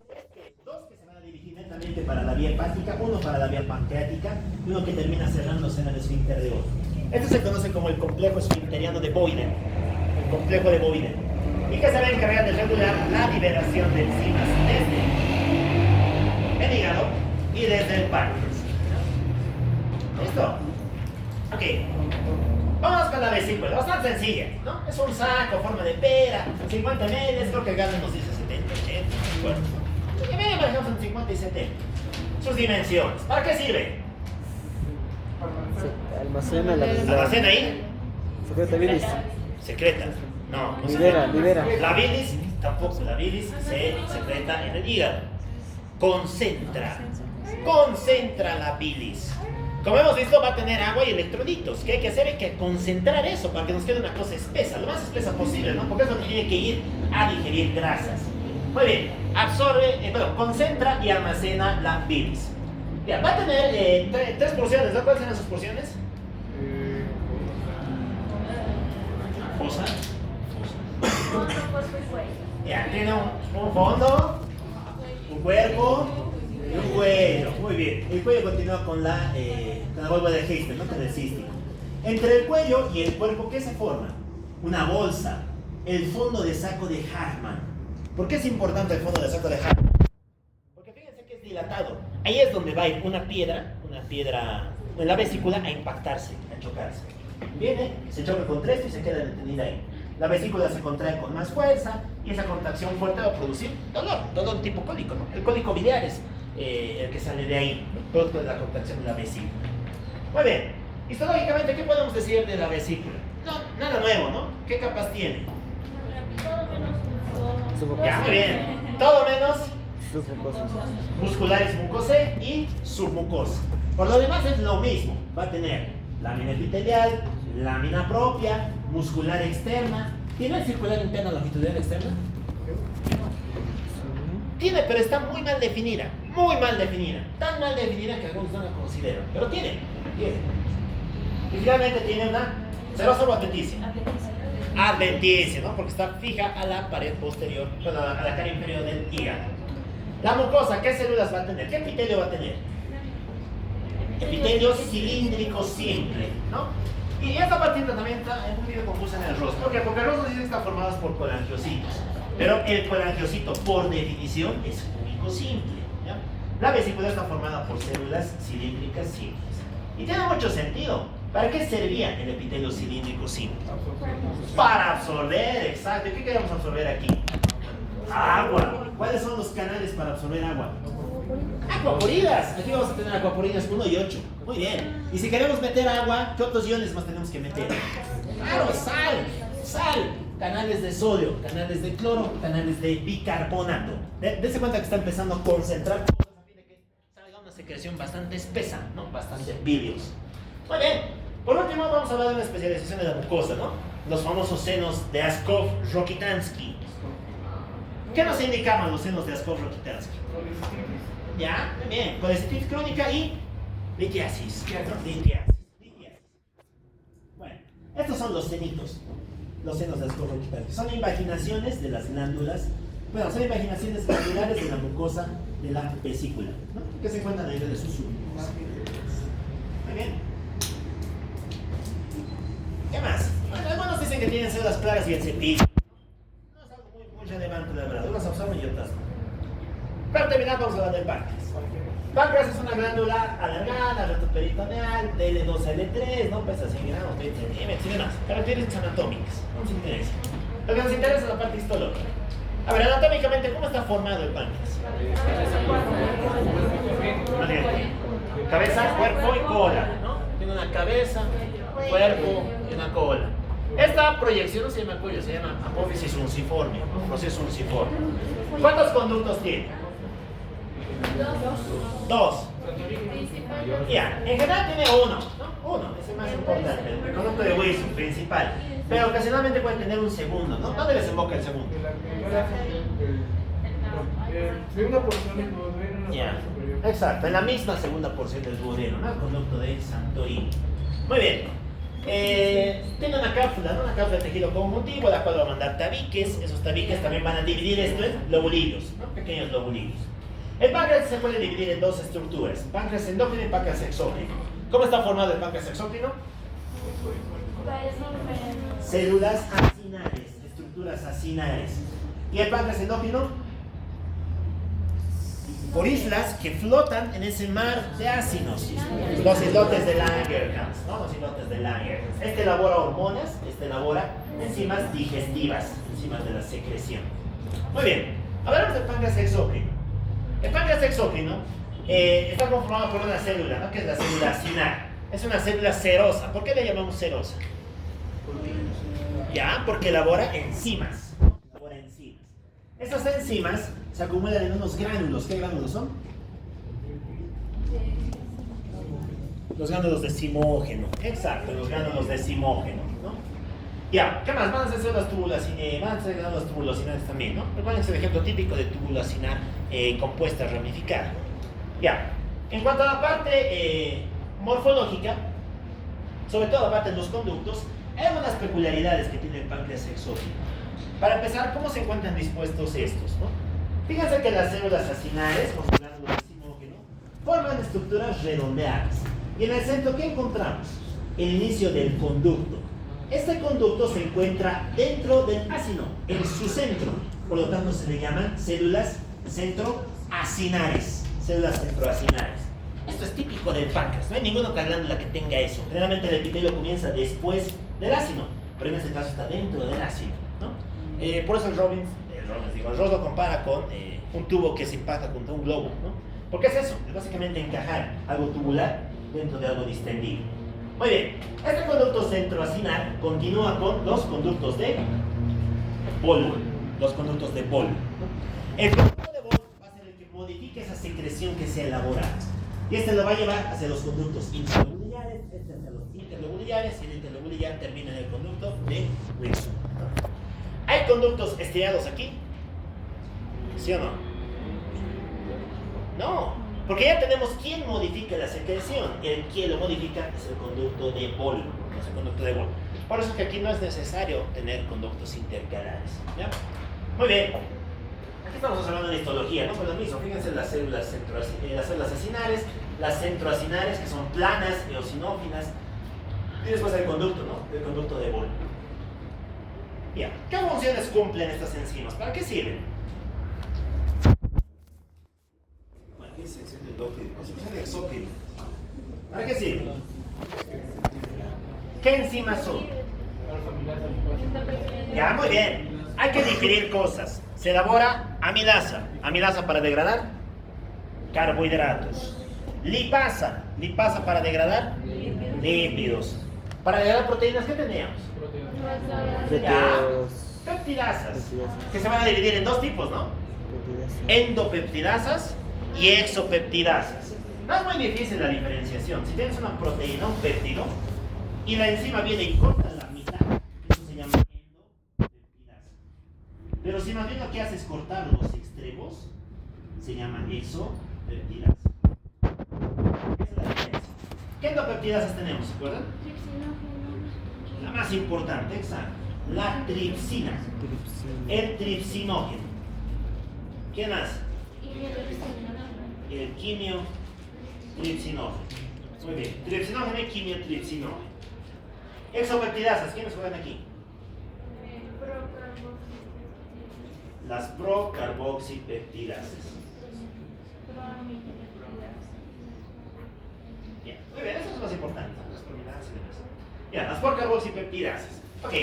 para la vía hepática, uno para la vía pancreática y uno que termina cerrándose en el esfínter de Otto. Esto se conoce como el complejo esfinteriano de Boyden, el complejo de Boyden, y que se va a encargar de regular la liberación de enzimas desde el hígado y desde el páncreas. ¿Listo? Ok. Vamos con la vesícula, bastante sencilla, ¿no? Es un saco, forma de pera, 50 ml, creo que el Galen nos dice 70, 80, bueno. Y bien, manejamos en 50 y 70. Sus dimensiones. ¿Para qué sirve? Almacena la ¿Almacena ahí? secreta bilis. Secreta. No, no Libera. La bilis, tampoco. La bilis se secreta en el hígado. Concentra la bilis. Como hemos visto, va a tener agua y electrolitos. ¿Qué hay que hacer? Hay que concentrar eso para que nos quede una cosa espesa, lo más espesa posible, ¿no? Porque eso tiene que ir a digerir grasas. Muy bien, concentra y almacena la bilis. Ya, va a tener 3 porciones, ¿no? ¿Cuáles son sus porciones? Fosa. Ya, tiene un fondo, un cuerpo y un cuello. Muy bien, el cuello continúa con la válvula de Heister, ¿no? Con el cístico. Entre el cuello y el cuerpo, ¿qué se forma? Una bolsa, el fondo de saco de Hartmann. ¿Por qué es importante el fondo de saco de Hartmann? Porque fíjense que es dilatado. Ahí es donde va a ir una piedra en la vesícula a impactarse, a chocarse. Viene, se choca contra esto y se queda detenida ahí. La vesícula se contrae con más fuerza y esa contracción fuerte va a producir dolor tipo cólico, ¿no? El cólico biliar es el que sale de ahí, producto de la contracción de la vesícula. Muy bien, histológicamente, ¿qué podemos decir de la vesícula? No, nada nuevo, ¿no? ¿Qué capas tiene? Ya, muy bien. Todo menos musculares mucosa y submucosa. Por lo demás es lo mismo. Va a tener lámina epitelial, lámina propia, muscular externa. ¿Tiene el circular interna longitudinal externa? Tiene, pero está muy mal definida. Muy mal definida. Tan mal definida que algunos no la consideran. Pero tiene. Y finalmente tiene una serosa o adventicia. Adventicia, ¿no? Porque está fija a la pared posterior, bueno, a la cara inferior del hígado. La mucosa, ¿qué células va a tener? ¿Qué epitelio va a tener? Epitelio cilíndrico simple, ¿no? Y esta partida también está un poquito confusa en el rostro. ¿Por qué? Porque el rostro dice que está formado por colangiocitos. Pero el colangiocito, por definición, es único simple, ¿ya? La vesícula está formada por células cilíndricas simples. Y tiene mucho sentido. ¿Para qué servía el epitelio cilíndrico simple? Para absorber, exacto. ¿Qué queremos absorber aquí? Agua. ¿Cuáles son los canales para absorber agua? Acuaporidas. Aquí vamos a tener acuaporidas 1 y 8. Muy bien. Y si queremos meter agua, ¿qué otros iones más tenemos que meter? Claro, sal. Canales de sodio, canales de cloro, canales de bicarbonato. Dese cuenta que está empezando a concentrar cosas a fin de que salga una secreción bastante espesa, ¿no? Bastante bilios. Muy bien. Por último, vamos a hablar de una especialización de la mucosa, ¿no? Los famosos senos de Askov-Rokitansky. ¿Qué nos indicaban los senos de Askov-Rokitansky? Ya, muy bien. Colecitis crónica y litiasis. Bueno, estos son los senitos, los senos de Askov-Rokitansky. Son invaginaciones de las glándulas, son invaginaciones glandulares de la mucosa de la vesícula, ¿no? Que se encuentran a nivel de sus submucosas. Muy bien. ¿Qué más? Bueno, algunos dicen que tienen células claras y el cepillo. No es algo muy relevante, la verdad. Unas absorben y otras no. Para terminar, vamos a hablar del páncreas. Páncreas es una glándula alargada, retroperitoneal, de L2 a L3, ¿no? Pesa 100 gramos, 20 centímetros y demás. Características anatómicas, no nos interesa. Lo que nos interesa es la parte histológica. A ver, anatómicamente, ¿cómo está formado el páncreas? Cabeza, cuerpo y cola, ¿no? Tiene una cabeza, cuerpo y una cola. Esta proyección no se llama cuello, se llama apófisis unciforme, proceso unciforme. ¿Cuántos conductos tiene? Dos. Ya, en general tiene uno, ¿no? Uno, es el más importante, el conducto de Wilson, principal. Pero ocasionalmente puede tener un segundo, ¿no? ¿Dónde desemboca el segundo? Segunda porción del duodeno. Ya, exacto, en la misma segunda porción del duodeno, ¿no? El conducto de Santorini. Muy bien. Tiene una cápsula, ¿no? Una cápsula de tejido conjuntivo, la cual va a mandar tabiques. Esos tabiques también van a dividir esto en lobulillos, ¿no? Pequeños lobulillos. El páncreas se puede dividir en dos estructuras, páncreas endógeno y páncreas exógeno. ¿Cómo está formado el páncreas exógeno? Células acinares, estructuras acinares. ¿Y el páncreas endógeno? Por islas que flotan en ese mar de ácidos. Los islotes de Langerhans, ¿no? Los islotes de Langerhans. Este elabora hormonas, este elabora enzimas digestivas, enzimas de la secreción. Muy bien, hablamos del páncreas exógeno. El páncreas exógeno está conformado por una célula, ¿no? Que es la célula acinar. Es una célula serosa. ¿Por qué le llamamos serosa? Ya, porque elabora enzimas. Elabora enzimas. Esas enzimas se acumulan en unos gránulos. ¿Qué gránulos son? Los gránulos de zimógeno. Exacto, los gránulos de zimógeno, ¿no? Ya, ¿qué más? Van a ser células tubulacinares, van a ser gránulos tubulacinares también, ¿no? Recuerden que es el ejemplo típico de tubulacinar compuesta ramificada. Ya, en cuanto a la parte morfológica, sobre todo la parte de los conductos, hay algunas peculiaridades que tiene el páncreas exógeno. Para empezar, ¿cómo se encuentran dispuestos estos, no? Fíjense que las células acinares, con su glándula de zimógeno, forman estructuras redondeadas. Y en el centro, ¿qué encontramos? El inicio del conducto. Este conducto se encuentra dentro del ácino, en su centro. Por lo tanto, se le llaman células centroacinares. Células centroacinares. Esto es típico del páncreas. No hay ninguna otra glándula que tenga eso. Generalmente el epitelio comienza después del ácino, pero en este caso está dentro del ácino, ¿no? Por eso el Ross lo compara con un tubo que se impacta contra un globo, ¿no? Porque es eso, es básicamente encajar algo tubular dentro de algo distendido. Muy bien, este conducto centroacinar continúa con los conductos de Bol. Los conductos de Bol. El conducto de Bol va a ser el que modifique esa secreción que se elabora. Y este lo va a llevar hacia los conductos interlobulares, este hacia los interlobulares, y el interlobular termina en el conducto de Wilson. ¿Hay conductos estriados aquí? ¿Sí o no? No, porque ya tenemos quién modifica la secreción. El quien lo modifica es el conducto de Bol. Es el conducto de Bol. Por eso que aquí no es necesario tener conductos intercalares. ¿Ya? Muy bien. Aquí estamos hablando de histología, ¿no? Pues lo mismo. Fíjense las células acinares, las centroacinares, que son planas, eosinófilas. Y después el conducto, ¿no? El conducto de Bol. Ya. ¿Qué funciones cumplen estas enzimas? ¿Para qué sirven? Bueno, aquí sección del doble, concepción de exógeno. ¿Para qué sirven? ¿Qué enzimas son? Ya, muy bien. Hay que diferir cosas. Se elabora amilasa. Amilasa para degradar carbohidratos. Lipasa. Lipasa para degradar lípidos. Para degradar proteínas, ¿qué teníamos? Peptidasas. Que se van a dividir en dos tipos, ¿no? Endopeptidasas y exopeptidasas. No es muy difícil la diferenciación. Si tienes una proteína, un péptido, y la enzima viene y corta la mitad, eso se llama endopeptidasa. Pero si más bien lo que hace es cortar los extremos, se llama exopeptidasa. Esa es la diferencia. ¿Qué endopeptidasas tenemos? ¿Se acuerdan? La más importante, exacto. La tripsina. El tripsinógeno. ¿Qué más? El quimiotripsinógeno. Muy bien. Tripsinógeno y quimiotripsinógeno. Exopeptidasas. ¿Quiénes juegan aquí? Las procarboxipeptidasas. Ya, muy bien, eso es lo más importante, ¿no? Las prominasas y demás. Ya, las porcarboxipeptidasas. Ok.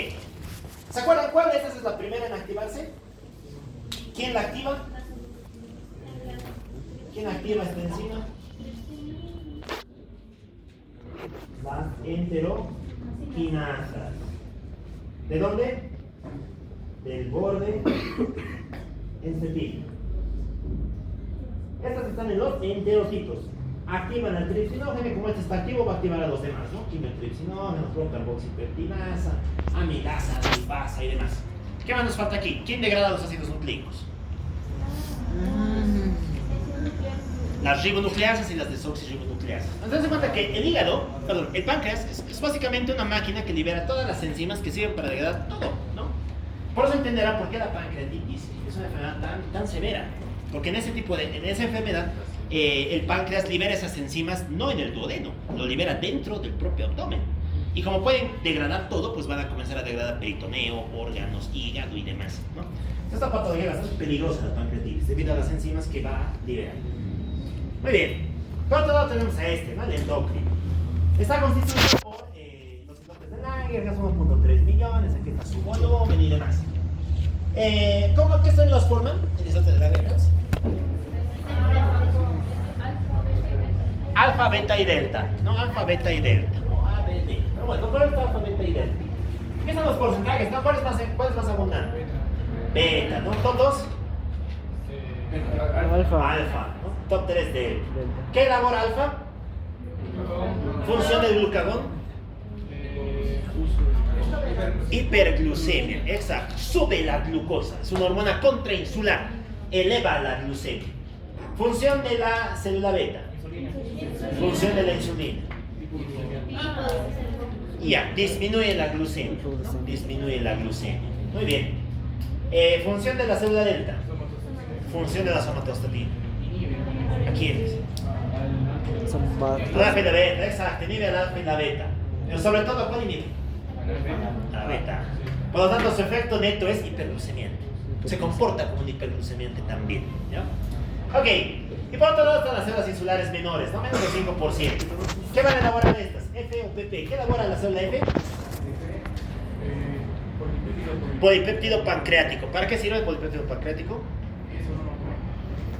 ¿Se acuerdan cuál de estas es la primera en activarse? ¿Quién la activa? ¿Quién activa esta enzima? Las enteroquinasas. ¿De dónde? Del borde encefílico. Estas están en los enterocitos. Activan el tripsinógeno, como este está activo, va a activar a los demás, ¿no? Quimetripsinógeno, procarboxipeptinasa, amilasa, lipasa y demás. ¿Qué más nos falta aquí? ¿Quién degrada los ácidos nucleicos? Las ribonucleasas y las desoxirribonucleasas. Entonces se cuenta que el hígado, perdón, el páncreas es básicamente una máquina que libera todas las enzimas que sirven para degradar todo, ¿no? Por eso entenderán por qué la pancreatitis es una enfermedad tan severa. Porque en esa enfermedad, el páncreas libera esas enzimas no en el duodeno, lo libera dentro del propio abdomen. Y como pueden degradar todo, pues van a comenzar a degradar peritoneo, órganos, hígado y demás, ¿no? Esta patología es bastante peligrosa, la pancreatitis, debido a las enzimas que va a liberar. Muy bien. Por otro lado tenemos a este, ¿no? El endocrino. Está constituido por los isótopes de Langer, que son 1.3 millones, aquí está su volumen y demás. ¿Qué son los forman? El isótope de Langer. Alfa, beta y delta. No, alfa, beta y delta. No, A, B, D. Pero bueno, ¿cuál es alfa, beta y delta? ¿Qué son los porcentajes? ¿No? ¿Cuál es más abundante? Beta, ¿no? ¿Todos? Alfa. Alfa, ¿no? Top 3 de delta. ¿Qué elabora alfa? Función del glucagón. Hiperglucemia, exacto. Sube la glucosa. Es una hormona contrainsular. Eleva la glucemia. Función de la célula beta. Función de la insulina. Ya, disminuye la glucemia, ¿no? Disminuye la glucemia. Muy bien. Función de la célula delta. Función de la somatostatina. ¿A quiénes? La alfa y la beta, exacto. Inhibe el alfa y la beta. Pero sobre todo, ¿cuál inhibe? La beta. Por lo tanto, su efecto neto es hiperglucemiante. Se comporta como un hiperglucemiante también, ¿ya? Ok. Y por otro lado están las células insulares menores, ¿no? Menos del 5%. ¿Qué van a elaborar estas? F o PP. ¿Qué elabora la célula F? Polipéptido pancreático. ¿Para qué sirve el polipéptido pancreático?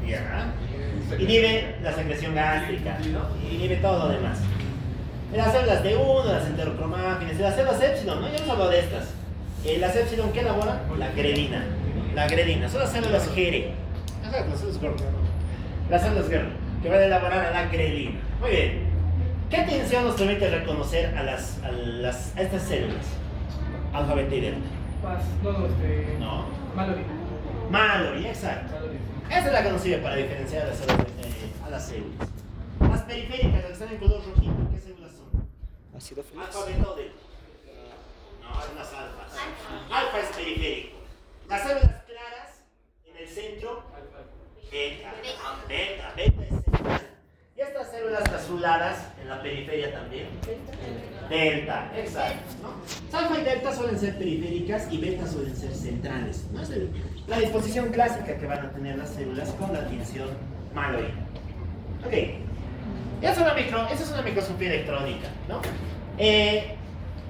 Ya. Inhibe la secreción gástrica, ¿no? Inhibe todo lo demás. Las células D1, las enterocromáfines, las células épsilon, ¿no? Ya hemos hablado de estas. Las épsilon, ¿qué elaboran? La grelina. La grelina. Son las células GR. Las células GR. Las células GR, que van a elaborar a la grelina. Muy bien. ¿Qué tensión nos permite reconocer a estas células? Alfa, beta y delta. No. Mallory, exacto. Esa es la que nos sirve para diferenciar a las células. Las periféricas, las que están en color rojito, ¿qué células son? Ácido feliz. Alfa, beta o delta. No, son las alfas. Alfa es periférico. Las células claras en el centro, beta. Beta es central. Y estas células azuladas en la periferia también, delta, exacto, ¿no? Alfa y delta suelen ser periféricas y beta suelen ser centrales, ¿no? Es la disposición clásica que van a tener las células con la tinción Mallory. Ok, esa es una microscopía electrónica, ¿no?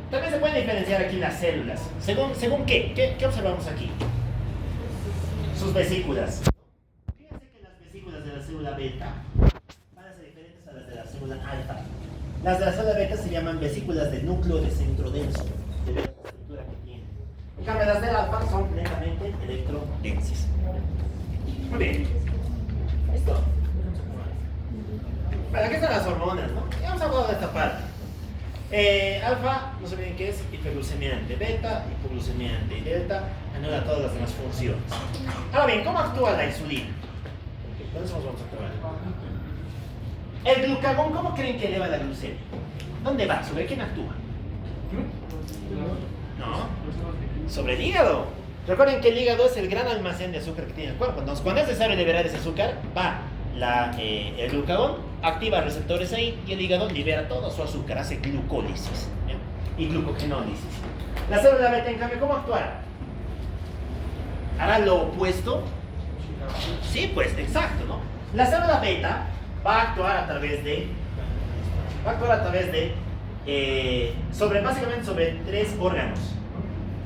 También se pueden diferenciar aquí las células. ¿Según qué? ¿Qué observamos aquí? Sus vesículas. Fíjense que las vesículas de la célula beta van a ser diferentes a las de la célula alfa. Las de la célula beta se llaman vesículas de núcleo de centro denso, debido a la estructura que tienen. En cambio, las del alfa son netamente electrodensas. Muy bien. ¿Listo? Bueno, aquí están las hormonas, ¿no? Ya hemos hablado de esta parte. Alfa, no se olviden que es hiperglucemiante, beta, hipoglucemiante y delta anula todas las demás funciones. Ahora bien, ¿cómo actúa la insulina? Con eso nos vamos a probar. El glucagón, ¿cómo creen que eleva la glucemia? ¿Dónde va? ¿Sobre quién actúa? No, sobre el hígado. Recuerden que el hígado es el gran almacén de azúcar que tiene el cuerpo. Entonces, cuando es necesario liberar ese azúcar, va el glucagón, activa receptores ahí y el hígado libera todo su azúcar, hace glucólisis, ¿ya? Y glucogenólisis. La célula beta, en cambio, ¿cómo actuará? ¿Hará lo opuesto? Sí, pues, exacto, ¿no? La célula beta va a actuar a través de Va a actuar a través de, básicamente sobre 3 órganos.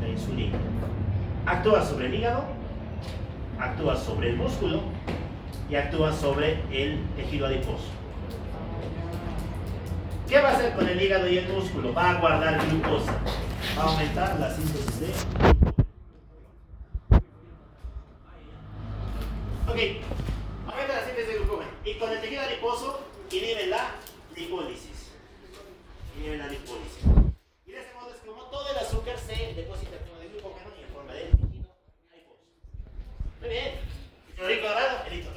La insulina. Actúa sobre el hígado, actúa sobre el músculo y actúa sobre el tejido adiposo. ¿Qué va a hacer con el hígado y el músculo? Va a guardar glucosa. Va a aumentar la síntesis de glucosa. Ok, aumenta la síntesis de glucógeno. Y con el tejido adiposo inhibe la lipólisis. Inhibe la lipólisis. Y de ese modo es como todo el azúcar se deposita en forma de glucógeno y en forma de tejido adiposo. Muy bien. ¿Lo rico dorado? Elito.